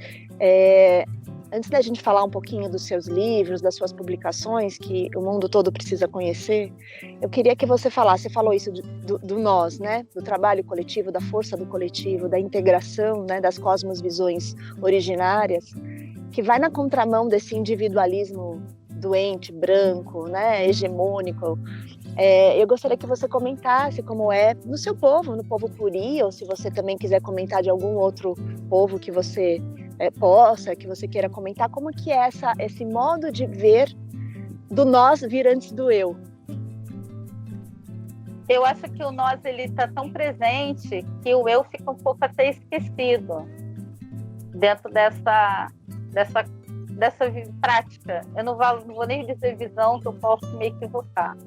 Antes da gente falar um pouquinho dos seus livros, das suas publicações, que o mundo todo precisa conhecer, eu queria que você falasse, você falou isso do nós, né? Do trabalho coletivo, da força do coletivo, da integração, né? Das cosmovisões originárias, que vai na contramão desse individualismo doente, branco, né? Hegemônico. Eu gostaria que você comentasse como é no seu povo, no povo Puri, ou se você também quiser comentar de algum outro povo que você que você queira comentar, como que é esse modo de ver do nós vir antes do eu? Eu acho que o nós está tão presente que o eu fica um pouco até esquecido dentro dessa prática. Eu não vou nem dizer visão, que eu posso me equivocar.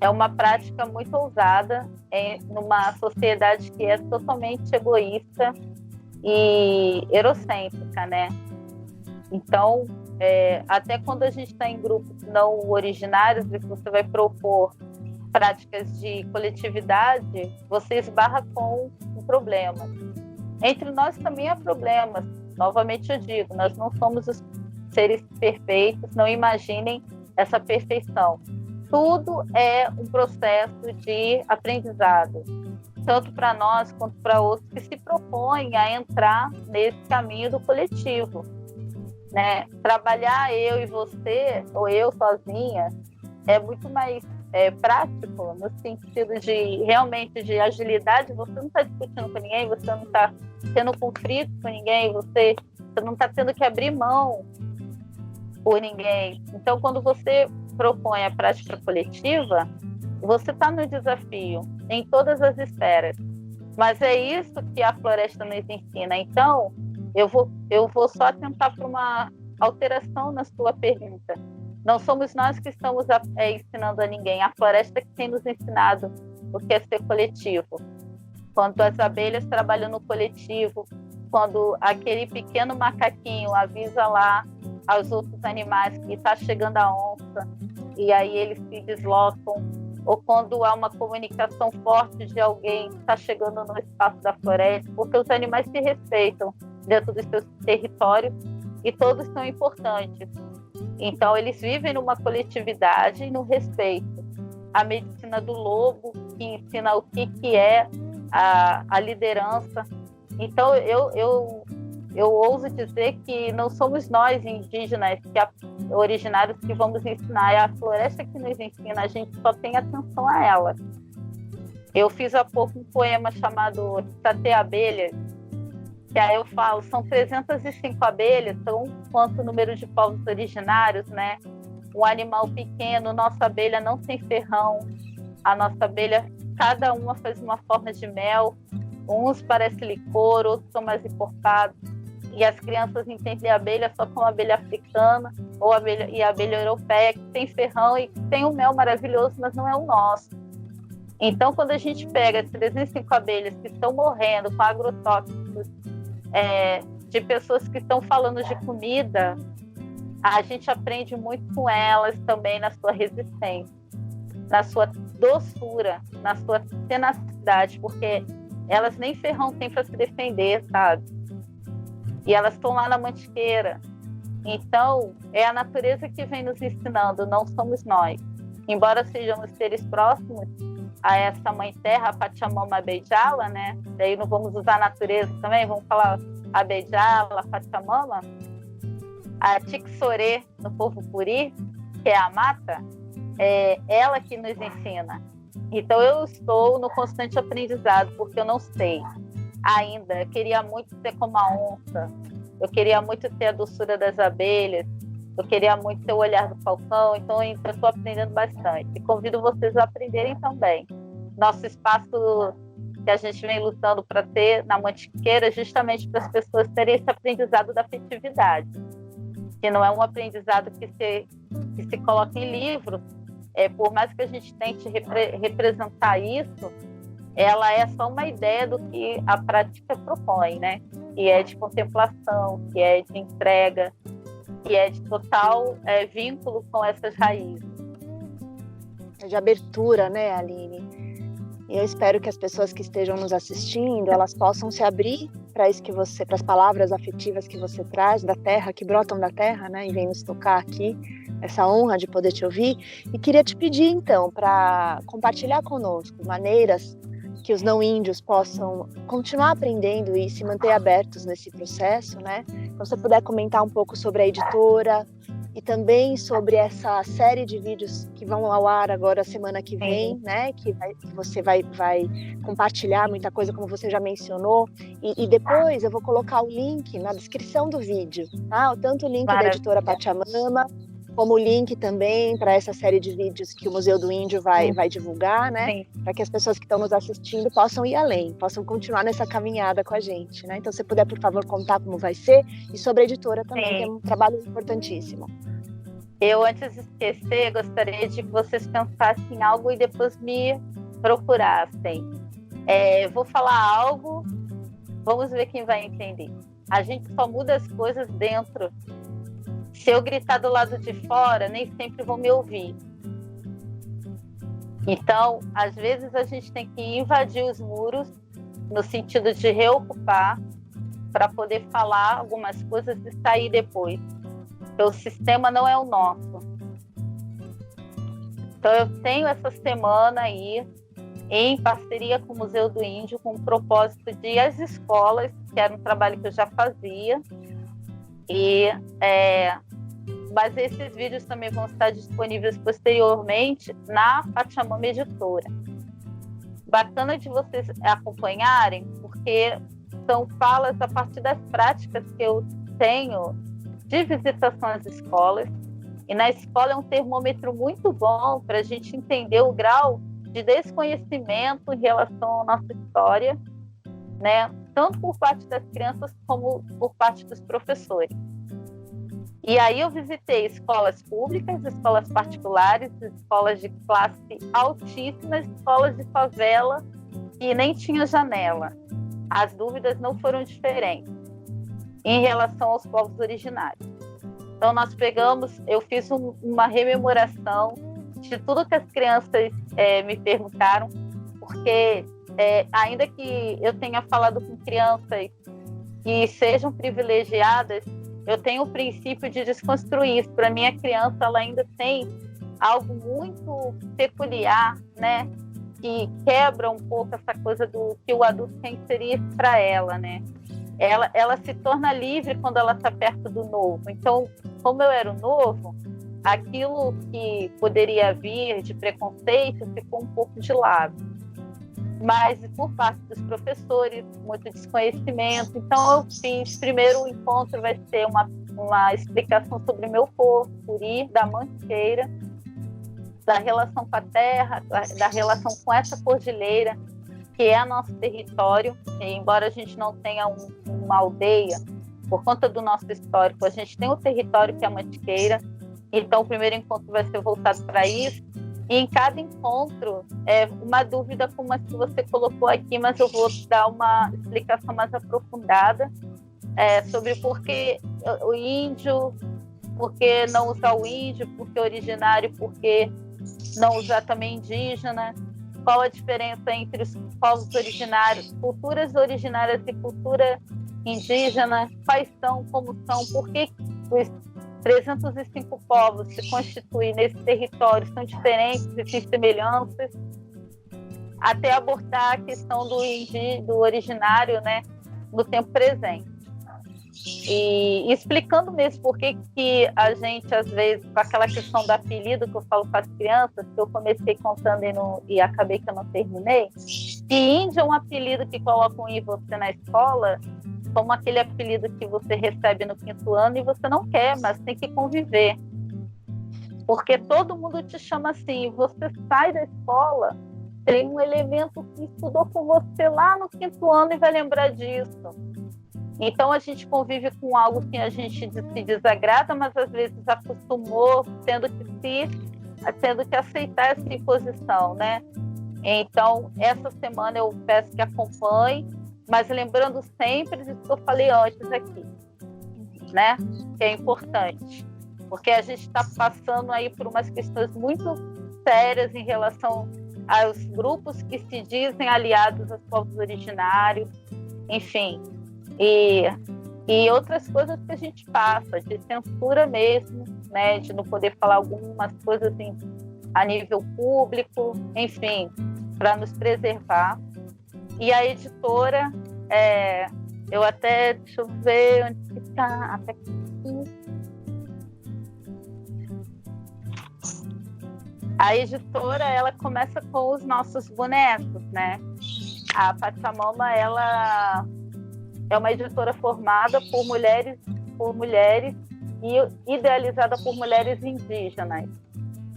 É uma prática muito ousada numa sociedade que é totalmente egoísta e eurocêntrica, né? Então, até quando a gente está em grupos não originários e você vai propor práticas de coletividade, você esbarra com um problema. Entre nós também há problemas. Novamente eu digo, nós não somos os seres perfeitos, não imaginem essa perfeição. Tudo é um processo de aprendizado, tanto para nós quanto para outros que se propõem a entrar nesse caminho do coletivo, né? Trabalhar eu e você, ou eu sozinha, é muito mais prático, no sentido de realmente de agilidade. Você não está discutindo com ninguém, você não está tendo conflito com ninguém, você não está tendo que abrir mão por ninguém. Então, quando você propõe a prática coletiva, você está no desafio em todas as esferas. Mas é isso que a floresta nos ensina. Então, eu vou só tentar para uma alteração na sua pergunta. Não somos nós que estamos ensinando a ninguém. A floresta que tem nos ensinado o que é ser coletivo. Quando as abelhas trabalham no coletivo, quando aquele pequeno macaquinho avisa lá aos outros animais que está chegando a onça, e aí eles se deslocam, ou quando há uma comunicação forte de alguém que está chegando no espaço da floresta, porque os animais se respeitam dentro dos seus territórios e todos são importantes. Então, eles vivem numa coletividade e no respeito. A medicina do lobo, que ensina o que é a liderança. Então, eu ouso dizer que não somos nós, indígenas, originários, que vamos ensinar. É a floresta que nos ensina, a gente só tem atenção a ela. Eu fiz há pouco um poema chamado Tatê Abelha, que aí eu falo, são 305 abelhas, são quanto o número de povos originários, né? Um animal pequeno, nossa abelha não tem ferrão, a nossa abelha, cada uma faz uma forma de mel, uns parecem licor, outros são mais encorpados, e as crianças entendem a abelha só como a abelha africana ou a abelha europeia, que tem ferrão e que tem um mel maravilhoso, mas não é o nosso. Então, quando a gente pega as 305 abelhas que estão morrendo com agrotóxicos, de pessoas que estão falando de comida, a gente aprende muito com elas também na sua resistência, na sua doçura, na sua tenacidade, porque elas nem ferrão têm para se defender, sabe? E elas estão lá na mantiqueira. Então, é a natureza que vem nos ensinando, não somos nós. Embora sejamos seres próximos a essa mãe terra, a Pachamama Beijala, né? Daí não vamos usar a natureza também, vamos falar a Beijala, a Pachamama. A Tixorê, no povo Puri, que é a mata, é ela que nos ensina. Então eu estou no constante aprendizado, porque eu não sei ainda. Eu queria muito ser como a onça, eu queria muito ter a doçura das abelhas, eu queria muito ter o olhar do falcão, então eu estou aprendendo bastante. E convido vocês a aprenderem também. Nosso espaço que a gente vem lutando para ter na Mantiqueira, justamente para as pessoas terem esse aprendizado da afetividade, que não é um aprendizado que se coloca em livros. Por mais que a gente tente representar isso, ela é só uma ideia do que a prática propõe, né? Que é de contemplação, que é de entrega, que é de total vínculo com essas raízes. De abertura, né, Aline? E eu espero que as pessoas que estejam nos assistindo, elas possam se abrir para isso que você, para as palavras afetivas que você traz da terra, que brotam da terra, né, e vem nos tocar aqui, essa honra de poder te ouvir. E queria te pedir, então, para compartilhar conosco maneiras que os não índios possam continuar aprendendo e se manter abertos nesse processo, né? Então, se você puder comentar um pouco sobre a editora e também sobre essa série de vídeos que vão ao ar agora semana que vem, né? Que você vai compartilhar muita coisa, como você já mencionou, e depois eu vou colocar o link na descrição do vídeo, tá? Tanto o link da editora Pachamama, como o link também para essa série de vídeos que o Museu do Índio vai divulgar, né? Para que as pessoas que estão nos assistindo possam ir além, possam continuar nessa caminhada com a gente, né? Então, se você puder, por favor, contar como vai ser, e sobre a editora também, que é um trabalho importantíssimo. Eu, antes de esquecer, gostaria de que vocês pensassem em algo e depois me procurassem. Vou falar algo, vamos ver quem vai entender. A gente só muda as coisas dentro. Se eu gritar do lado de fora, nem sempre vão me ouvir. Então, às vezes a gente tem que invadir os muros, no sentido de reocupar, para poder falar algumas coisas e sair depois. Porque o sistema não é o nosso. Então, eu tenho essa semana aí, em parceria com o Museu do Índio, com o propósito de ir às escolas, que era um trabalho que eu já fazia, mas esses vídeos também vão estar disponíveis posteriormente na Pachamama Editora. Bacana de vocês acompanharem, porque são falas a partir das práticas que eu tenho de visitação às escolas, e na escola é um termômetro muito bom para a gente entender o grau de desconhecimento em relação à nossa história, né? Tanto por parte das crianças como por parte dos professores. E aí eu visitei escolas públicas, escolas particulares, escolas de classe altíssima, escolas de favela e nem tinha janela. As dúvidas não foram diferentes em relação aos povos originários. Então eu fiz uma rememoração de tudo que as crianças me perguntaram, porque ainda que eu tenha falado com crianças que sejam privilegiadas, eu tenho o princípio de desconstruir isso. Para minha criança, ela ainda tem algo muito peculiar, né? Que quebra um pouco essa coisa do que o adulto quer inserir para ela, né? Ela se torna livre quando ela está perto do novo. Então, como eu era o novo, aquilo que poderia vir de preconceito ficou um pouco de lado. Mas por parte dos professores, muito desconhecimento. Então eu fiz, primeiro o encontro vai ser uma explicação sobre o meu povo, Puri, da Mantiqueira, da relação com a terra, da relação com essa cordilheira, que é nosso território. E embora a gente não tenha uma aldeia, por conta do nosso histórico, a gente tem o território que é a Mantiqueira. Então o primeiro encontro vai ser voltado para isso. E em cada encontro, uma dúvida como a que você colocou aqui, mas eu vou dar uma explicação mais aprofundada sobre por que o índio, por que não usar o índio, por que originário, por que não usar também indígena, qual a diferença entre os povos originários, culturas originárias e cultura indígena, quais são, como são, por que os 305 povos se constituem nesse território, são diferentes e têm semelhanças, até abordar a questão do originário, né, no tempo presente. E explicando mesmo por que a gente, às vezes, com aquela questão do apelido que eu falo com as crianças, que eu comecei contando e acabei que eu não terminei, que índio é um apelido que colocam em você na escola, como aquele apelido que você recebe no 5º ano e você não quer, mas tem que conviver. Porque todo mundo te chama assim, você sai da escola, tem um elemento que estudou com você lá no 5º ano e vai lembrar disso. Então a gente convive com algo que a gente se desagrada, mas às vezes acostumou, tendo que aceitar essa imposição, né? Então, essa semana eu peço que acompanhe, mas lembrando sempre disso que eu falei antes aqui, né? Que é importante, porque a gente está passando aí por umas questões muito sérias em relação aos grupos que se dizem aliados aos povos originários, enfim, e outras coisas que a gente passa, de censura mesmo, né? De não poder falar algumas coisas assim, a nível público, enfim, para nos preservar. E a editora, eu até, deixa eu ver onde que está, até aqui. A editora, ela começa com os nossos bonecos, né? A Pachamama, ela é uma editora formada por mulheres e idealizada por mulheres indígenas.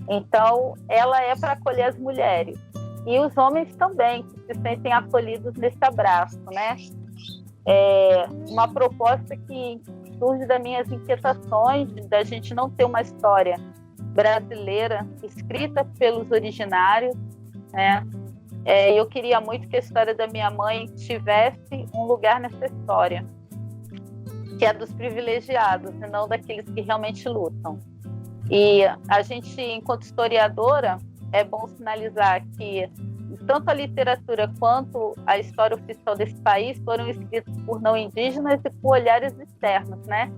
Então, ela é para acolher as mulheres. E os homens também, que se sentem acolhidos nesse abraço, né? É uma proposta que surge das minhas inquietações, da gente não ter uma história brasileira escrita pelos originários, né? Eu queria muito que a história da minha mãe tivesse um lugar nessa história, que é dos privilegiados, e não daqueles que realmente lutam. E a gente, enquanto historiadora, é bom sinalizar que tanto a literatura quanto a história oficial desse país foram escritas por não indígenas e por olhares externos, né?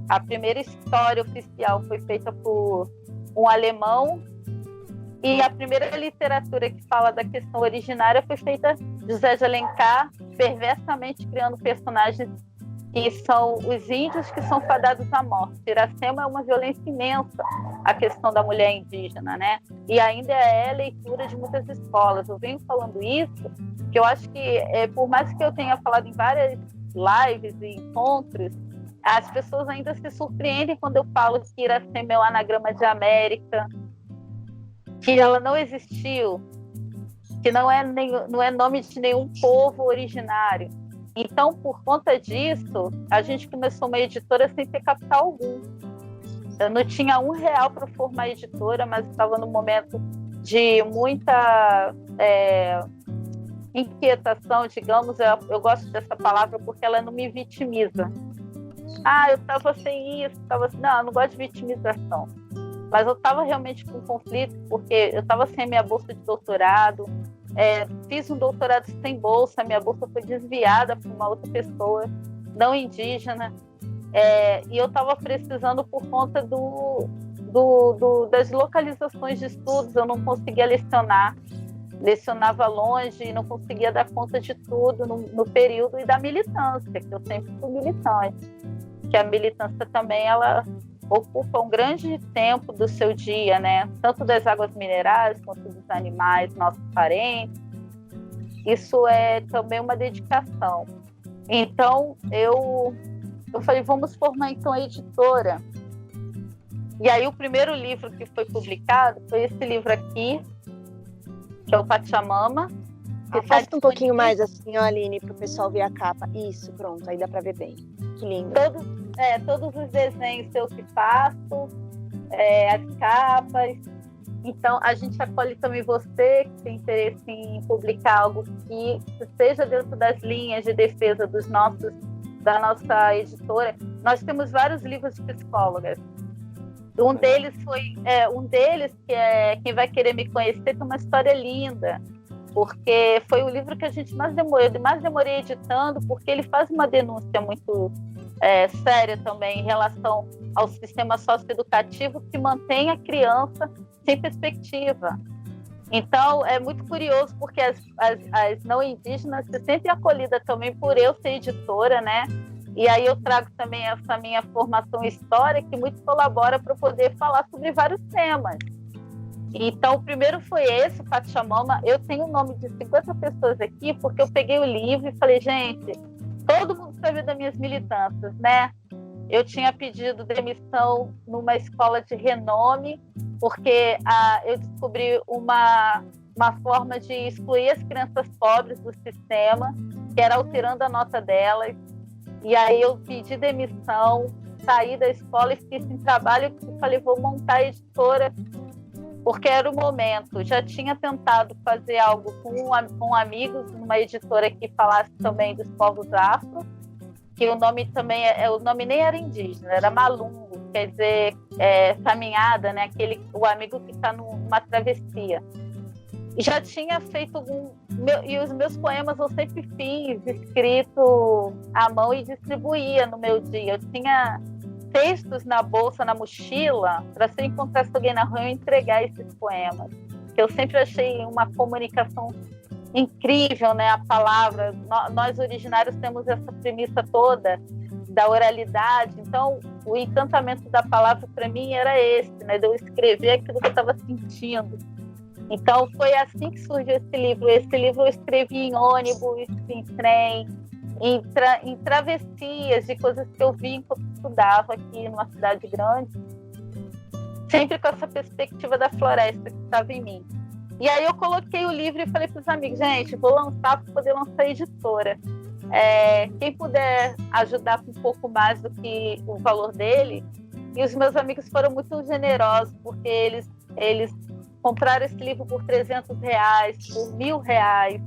A primeira história oficial foi feita por um alemão, e a primeira literatura que fala da questão originária foi feita por José de Alencar, perversamente criando personagens que são os índios que são fadados à morte. Iracema é uma violência imensa, a questão da mulher indígena, né? E ainda é leitura de muitas escolas. Eu venho falando isso, que eu acho que, por mais que eu tenha falado em várias lives e encontros, as pessoas ainda se surpreendem quando eu falo que Iracema é o anagrama de América, que ela não existiu, que não é nome de nenhum povo originário. Então, por conta disso, a gente começou uma editora sem ter capital algum. Eu não tinha R$1 para formar a editora, mas estava num momento de muita inquietação, digamos. Eu gosto dessa palavra porque ela não me vitimiza. Eu estava sem isso, não, eu não gosto de vitimização. Mas eu estava realmente com conflito, porque eu estava sem a minha bolsa de doutorado, fiz um doutorado sem bolsa, minha bolsa foi desviada por uma outra pessoa, não indígena, e eu estava precisando por conta das localizações de estudos, eu não conseguia lecionava longe e não conseguia dar conta de tudo no período, e da militância, que eu sempre fui militante, que a militância também, ela ocupa um grande tempo do seu dia, né? Tanto das águas minerais quanto dos animais, nossos parentes. Isso é também uma dedicação. Então, eu falei, vamos formar então a editora. E aí o primeiro livro que foi publicado foi esse livro aqui, que é o Pachamama. Afasta um pouquinho mais assim, ó, Aline, para o pessoal ver a capa. Isso, pronto, aí dá para ver bem. Que lindo. Todos os desenhos eu que faço, as capas. Então, a gente acolhe também você que tem interesse em publicar algo que esteja dentro das linhas de defesa da nossa editora. Nós temos vários livros de psicólogas. Um deles, que é Quem Vai Querer Me Conhecer, tem uma história linda, porque foi o livro que a gente mais demorei editando, porque ele faz uma denúncia muito séria também em relação ao sistema socioeducativo que mantém a criança sem perspectiva. Então, é muito curioso, porque as não indígenas se sentem acolhidas também por eu ser editora, né? E aí eu trago também essa minha formação histórica, que muito colabora para poder falar sobre vários temas. Então, o primeiro foi esse, o Pachamama. Eu tenho o nome de 50 pessoas aqui, porque eu peguei o livro e falei, gente, todo mundo sabe das minhas militâncias, né? Eu tinha pedido demissão numa escola de renome, porque eu descobri uma forma de excluir as crianças pobres do sistema, que era alterando a nota delas. E aí eu pedi demissão, saí da escola e fiquei sem trabalho, e falei, vou montar a editora, porque era o momento. Já tinha tentado fazer algo com amigos, numa editora que falasse também dos povos afro, que o nome também, o nome nem era indígena, era malungo, quer dizer, caminhada, né? O amigo que está numa travessia. E já tinha feito e os meus poemas eu sempre fiz, escrito à mão e distribuía no meu dia. Eu tinha textos na bolsa, na mochila, para se eu encontrasse alguém na rua eu entregar esses poemas. Eu sempre achei uma comunicação incrível, né? A palavra, nós originários temos essa premissa toda da oralidade, então o encantamento da palavra para mim era esse, né? De eu escrever aquilo que eu estava sentindo. Então foi assim que surgiu esse livro. Esse livro eu escrevi em ônibus, em trem, em travessias de coisas que eu vi enquanto estudava aqui numa cidade grande, sempre com essa perspectiva da floresta que estava em mim. E aí eu coloquei o livro e falei para os amigos, gente, vou lançar para poder lançar a editora. Quem puder ajudar com um pouco mais do que o valor dele. E os meus amigos foram muito generosos, porque eles compraram esse livro por R$300, por R$1.000.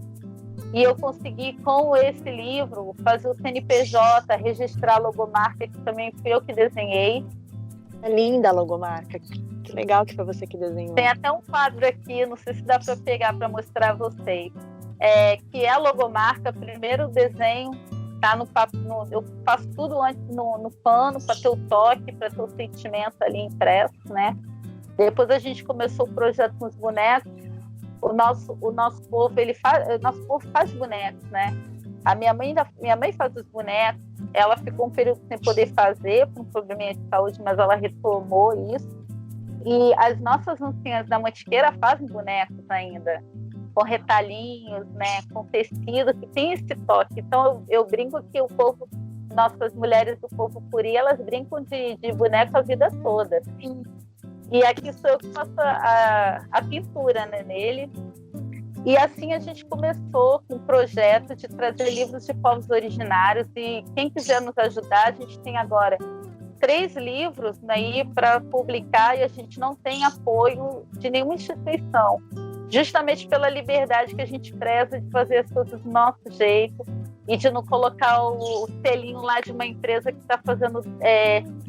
E eu consegui, com esse livro, fazer o CNPJ, registrar a logomarca, que também fui eu que desenhei. É linda a logomarca. Que legal que foi você que desenhou. Tem até um quadro aqui, não sei se dá para pegar para mostrar a vocês, que é a logomarca, primeiro desenho, tá eu faço tudo antes no pano, para ter o toque, para ter o sentimento ali impresso, né? Depois a gente começou o projeto com os bonecos. O nosso povo faz bonecos, né? A minha mãe faz os bonecos. Ela ficou um período sem poder fazer, por um probleminha de saúde, mas ela retomou isso. E as nossas oncinhas da Mantiqueira fazem bonecos ainda, com retalhinhos, né? Com tecido, que tem esse toque. Então eu brinco que nossas mulheres do povo Puri, elas brincam de boneco a vida toda. Assim. E aqui sou eu que faço a pintura, né, nele. E assim a gente começou com um projeto de trazer livros de povos originários. E quem quiser nos ajudar, a gente tem agora 3 livros aí para publicar e a gente não tem apoio de nenhuma instituição. Justamente pela liberdade que a gente preza de fazer as coisas do nosso jeito e de não colocar o selinho lá de uma empresa que está fazendo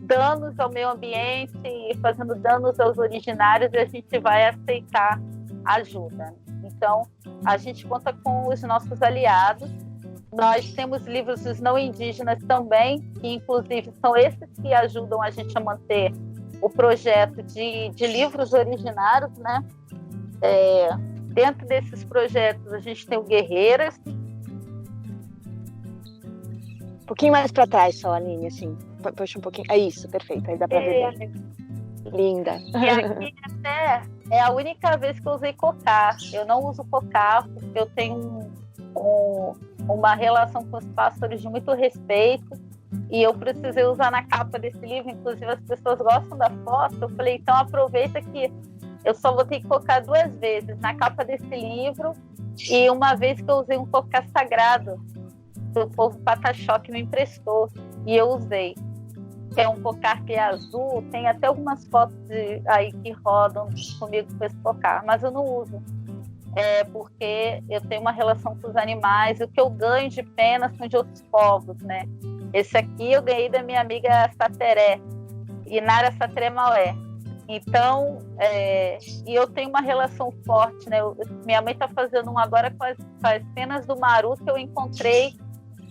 danos ao meio ambiente e fazendo danos aos originários, e a gente vai aceitar ajuda. Então, a gente conta com os nossos aliados. Nós temos livros dos não indígenas também, que inclusive são esses que ajudam a gente a manter o projeto de livros originários, né? Dentro desses projetos, a gente tem o Guerreiras. Um pouquinho mais para trás só, Aline, assim. Puxa um pouquinho. É isso, perfeito. Aí dá para ver bem. Linda. E aqui até é a única vez que eu usei cocar. Eu não uso cocar porque eu tenho uma relação com os pássaros de muito respeito e eu precisei usar na capa desse livro. Inclusive as pessoas gostam da foto. Eu falei, então aproveita que eu só vou ter que colocar 2 vezes na capa desse livro e uma vez que eu usei um cocar sagrado que o povo Pataxó que me emprestou e eu usei, que é um cocar que é azul. Tem até algumas fotos aí que rodam comigo com esse cocar, mas eu não uso, porque eu tenho uma relação com os animais. O que eu ganho de pena são de outros povos, né? Esse aqui eu ganhei da minha amiga Sateré, Inara Sateré Maué. Então, e eu tenho uma relação forte, né? Minha mãe está fazendo um agora com as penas do Maru que eu encontrei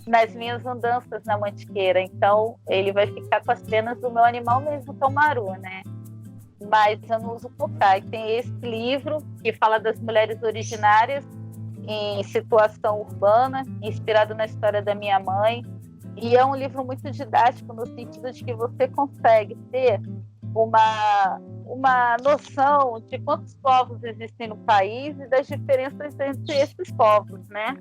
nas minhas andanças na Mantiqueira. Então, ele vai ficar com as penas do meu animal mesmo, que é o Maru, né? Mas eu não uso cocar. E tem esse livro que fala das mulheres originárias em situação urbana, inspirado na história da minha mãe. E é um livro muito didático, no sentido de que você consegue ter uma noção de quantos povos existem no país e das diferenças entre esses povos, né?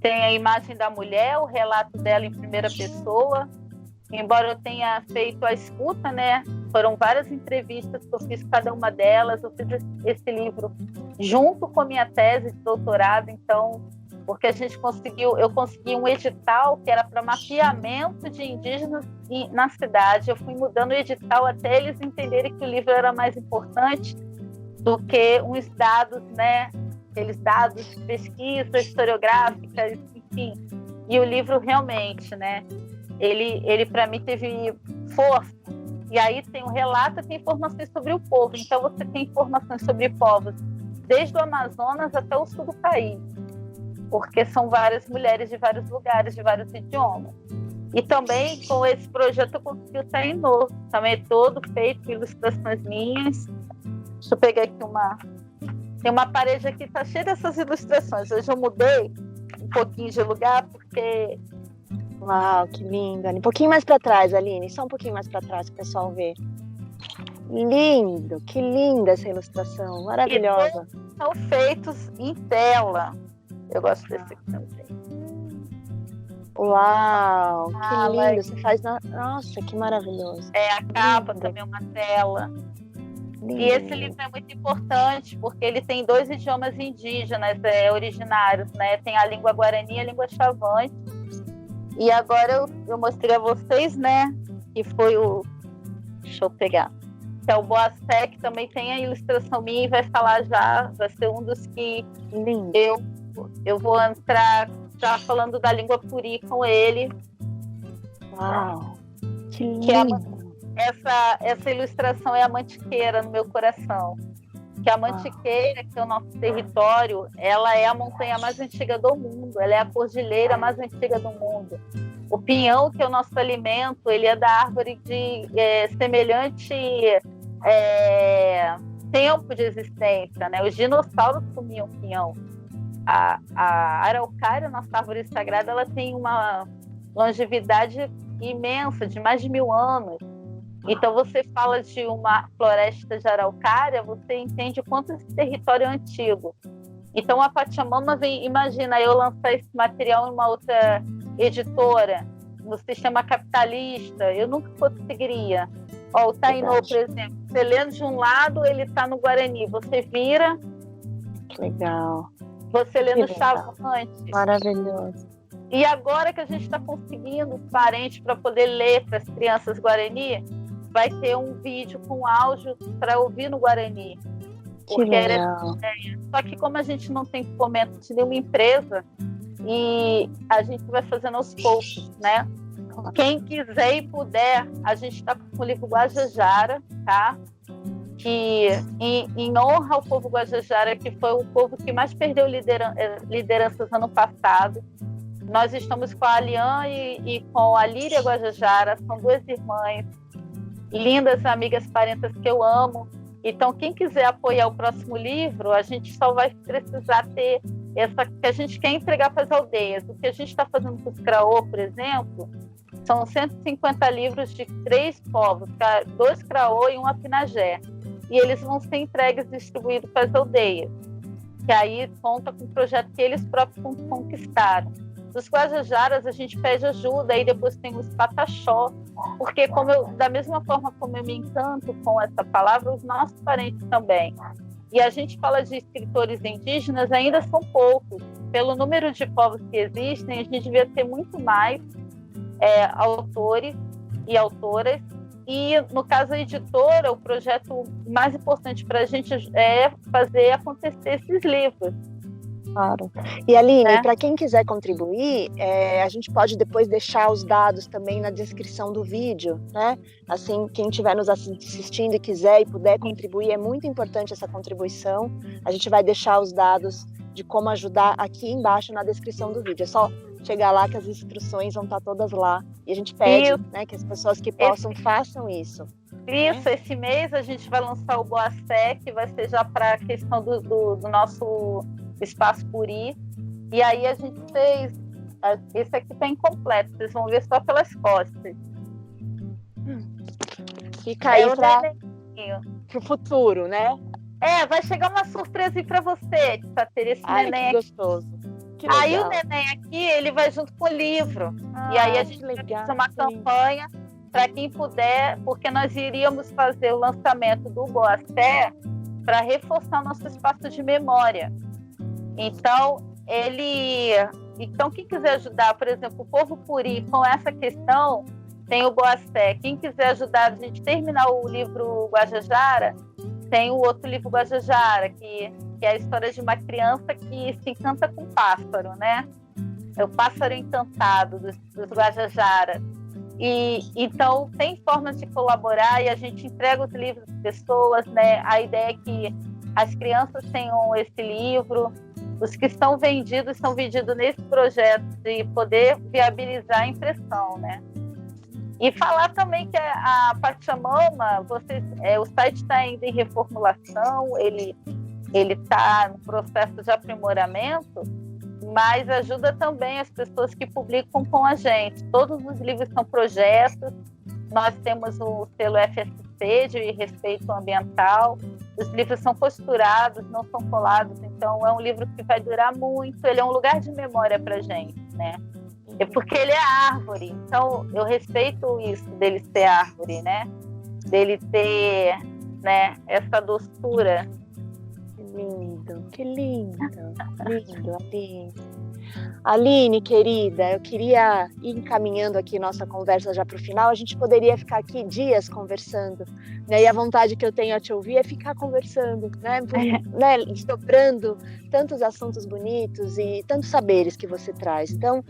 Tem a imagem da mulher, o relato dela em primeira pessoa. Embora eu tenha feito a escuta, né? Foram várias entrevistas que eu fiz cada uma delas. Eu fiz esse livro junto com a minha tese de doutorado, então porque eu consegui um edital que era para mapeamento de indígenas na cidade. Eu fui mudando o edital até eles entenderem que o livro era mais importante do que uns dados, né? Aqueles dados de pesquisa historiográfica, enfim. E o livro realmente, né? Ele para mim teve força. E aí tem um relato, tem informações sobre o povo. Então você tem informações sobre povos desde o Amazonas até o sul do país, porque são várias mulheres de vários lugares, de vários idiomas. E também com esse projeto eu consegui o Tainô, também todo feito com ilustrações minhas. Deixa eu pegar aqui tem uma parede aqui, tá cheia dessas ilustrações. Hoje eu mudei um pouquinho de lugar, porque... Uau, que linda. Um pouquinho mais para trás, Aline, só um pouquinho mais para trás, para o pessoal ver. Lindo, que linda essa ilustração, maravilhosa. São feitos em tela. Eu gosto desse aqui também. Uau, que lindo. Você faz Nossa, que maravilhoso. A capa também é uma tela. Lindo. E esse livro é muito importante porque ele tem 2 idiomas indígenas originários, né? Tem a língua guarani e a língua chavante. E agora eu mostrei a vocês, né? Que foi deixa eu pegar. Que é o Boacé, que também tem a ilustração minha e vai falar já, vai ser um dos que lindo. Eu vou entrar já falando da língua puri com ele. Uau, que lindo. Essa ilustração é a mantiqueira no meu coração. Que a mantiqueira, que é o nosso território, ela é a montanha mais antiga do mundo, ela é a cordilheira mais antiga do mundo. O pinhão, que é o nosso alimento, ele é da árvore de semelhante tempo de existência, né? Os dinossauros comiam pinhão. A araucária, nossa árvore sagrada, ela tem uma longevidade imensa, de mais de 1000 anos. Então, você fala de uma floresta de araucária, você entende o quanto esse território é antigo. Então, a Pachamama imagina eu lançar esse material em uma outra editora, no sistema capitalista, eu nunca conseguiria. O Tainô, por exemplo, você lendo de um lado, ele está no Guarani, você vira... Que legal. Você lendo Chavante. Maravilhoso. E agora que a gente está conseguindo os parentes para poder ler para as crianças Guarani, vai ter um vídeo com áudio para ouvir no Guarani. Que legal. Só que como a gente não tem fomento de nenhuma empresa, e a gente vai fazendo aos poucos, né? Quem quiser e puder, a gente está com o livro Guajajara, tá? Que em honra ao povo Guajajara, que foi o povo que mais perdeu lideranças ano passado. Nós estamos com a Alian e com a Líria Guajajara, são 2 irmãs, lindas amigas, parentas que eu amo. Então, quem quiser apoiar o próximo livro, a gente só vai precisar ter essa que a gente quer entregar para as aldeias. O que a gente está fazendo com os Craô, por exemplo, são 150 livros de 3 povos, 2 Craô e 1 Apinagé. E eles vão ser entregues e distribuídos para as aldeias, que aí conta com o projeto que eles próprios conquistaram. Dos Guajajaras, a gente pede ajuda, aí depois tem os Pataxó, porque da mesma forma como eu me encanto com essa palavra, os nossos parentes também. E a gente fala de escritores indígenas, ainda são poucos. Pelo número de povos que existem, a gente devia ter muito mais autores e autoras. E, no caso da editora, o projeto mais importante para a gente é fazer acontecer esses livros. Claro. E, Aline, para quem quiser contribuir, a gente pode depois deixar os dados também na descrição do vídeo, né? Assim, quem estiver nos assistindo e quiser e puder contribuir, é muito importante essa contribuição. A gente vai deixar os dados de como ajudar aqui embaixo na descrição do vídeo. É só chegar lá que as instruções vão estar todas lá. E a gente pede, né, que as pessoas que possam façam isso. Isso, esse mês a gente vai lançar o Boacé, que vai ser já para a questão do nosso espaço Puri. E aí a gente fez... Esse aqui está incompleto, vocês vão ver só pelas costas. Fica aí para o futuro, né? Vai chegar uma surpresa aí para você, para ter esse neném que gostoso. aqui. Aí o neném aqui, ele vai junto com o livro. E aí a gente vai fazer uma campanha para quem puder, porque nós iríamos fazer o lançamento do Boacé para reforçar nosso espaço de memória. Então, Então, quem quiser ajudar, por exemplo, o Povo Puri com essa questão, tem o Boa Fé. Quem quiser ajudar a gente terminar o livro Guajajara, tem o outro livro Guajajara, que é a história de uma criança que se encanta com o pássaro, né? É o pássaro encantado dos Guajajara. E então tem formas de colaborar e a gente entrega os livros às pessoas, né? A ideia é que as crianças tenham esse livro, os que estão vendidos são vendidos nesse projeto de poder viabilizar a impressão, né? E falar também que a Pachamama, o site está ainda em reformulação, ele está no processo de aprimoramento, mas ajuda também as pessoas que publicam com a gente. Todos os livros são projetos, nós temos o selo FSC de respeito ambiental, os livros são costurados, não são colados, então é um livro que vai durar muito, ele é um lugar de memória para a gente, né? É porque ele é árvore, então eu respeito isso dele ser árvore, né? Dele ter, né, essa doçura. Que lindo, lindo, Aline. Aline, querida, eu queria ir encaminhando aqui nossa conversa já para o final. A gente poderia ficar aqui dias conversando, né? E a vontade que eu tenho a te ouvir é ficar conversando, né? Desdobrando tantos assuntos bonitos e tantos saberes que você traz. Então,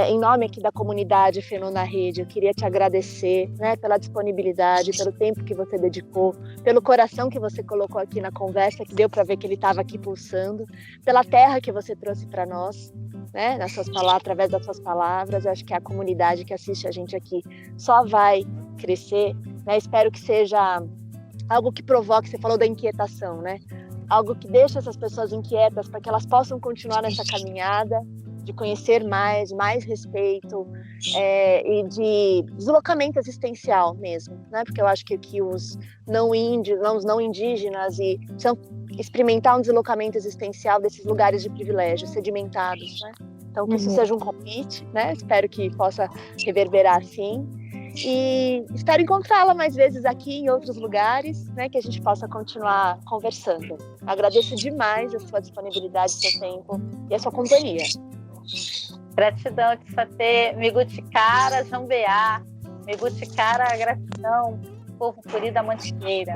em nome aqui da comunidade Fenô na Rede, eu queria te agradecer, né, pela disponibilidade, pelo tempo que você dedicou, pelo coração que você colocou aqui na conversa, que deu para ver que ele estava aqui pulsando, pela terra que você trouxe para nós, né, nas suas palavras, através das suas palavras. Eu acho que a comunidade que assiste a gente aqui só vai crescer, né? Espero que seja algo que provoque, você falou da inquietação, né? Algo que deixe essas pessoas inquietas para que elas possam continuar nessa caminhada de conhecer mais respeito e de deslocamento existencial mesmo, né? Porque eu acho que os não indígenas e precisam experimentar um deslocamento existencial desses lugares de privilégio sedimentados, né? Então que isso seja um convite, né? Espero que possa reverberar assim. E espero encontrá-la mais vezes aqui em outros lugares, né, que a gente possa continuar conversando. Agradeço demais a sua disponibilidade, seu tempo e a sua companhia. Gratidão, Tissatê, Miguticara, Jambeá, Miguticara, gratidão, Povo Puri da Mantiqueira.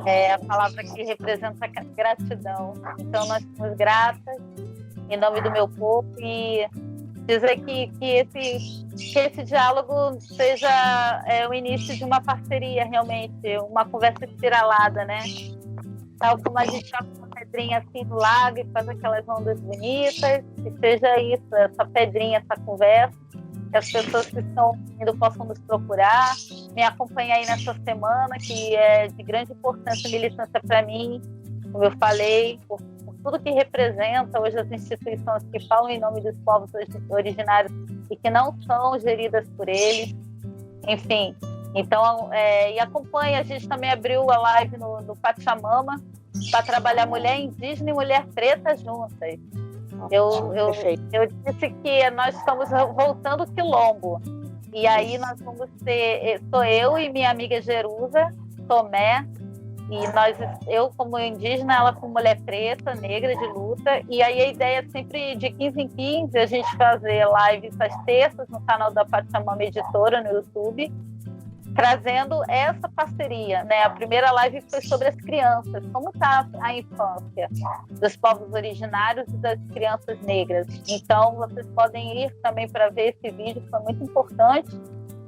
É a palavra que representa gratidão. Então, nós somos gratas em nome do meu povo e dizer que esse diálogo seja o início de uma parceria, realmente, uma conversa espiralada, né? Tal como a gente joga uma pedrinha assim no lago e faz aquelas ondas bonitas, que seja isso, essa pedrinha, essa conversa, que as pessoas que estão indo possam nos procurar, me acompanhar aí nessa semana, que é de grande importância e militância para mim, como eu falei, por tudo que representa hoje as instituições que falam em nome dos povos originários e que não são geridas por eles, enfim. Então, e acompanha, a gente também abriu a live no Pachamama para trabalhar mulher indígena e mulher preta juntas. Eu disse que nós estamos voltando ao quilombo. E aí nós vamos ter, sou eu e minha amiga Jerusa Tomé, e eu como indígena, ela como mulher preta, negra, de luta. E aí a ideia é sempre de 15 em 15 a gente fazer lives às terças no canal da Pachamama Editora no YouTube, trazendo essa parceria, né? A primeira live foi sobre as crianças, como está a infância dos povos originários e das crianças negras. Então, vocês podem ir também para ver esse vídeo, foi muito importante,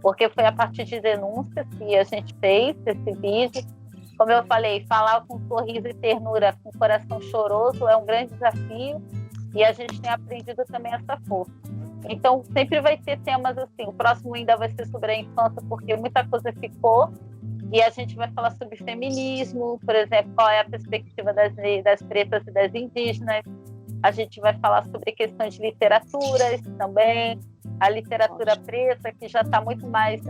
porque foi a partir de denúncias que a gente fez esse vídeo. Como eu falei, falar com sorriso e ternura, com coração choroso, é um grande desafio, e a gente tem aprendido também essa força. Então, sempre vai ter temas assim. O próximo ainda vai ser sobre a infância, porque muita coisa ficou. E a gente vai falar sobre feminismo, por exemplo, qual é a perspectiva das pretas e das indígenas. A gente vai falar sobre questões de literaturas também. A literatura preta, que já está muito mais...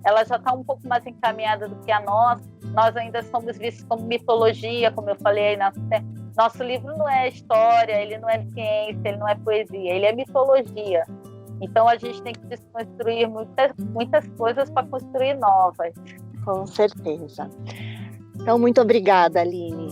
ela já está um pouco mais encaminhada do que a nossa. Nós ainda somos vistos como mitologia, como eu falei aí nosso livro não é história, ele não é ciência, ele não é poesia, ele é mitologia. Então a gente tem que desconstruir muitas coisas para construir novas. Com certeza. Então, muito obrigada, Aline.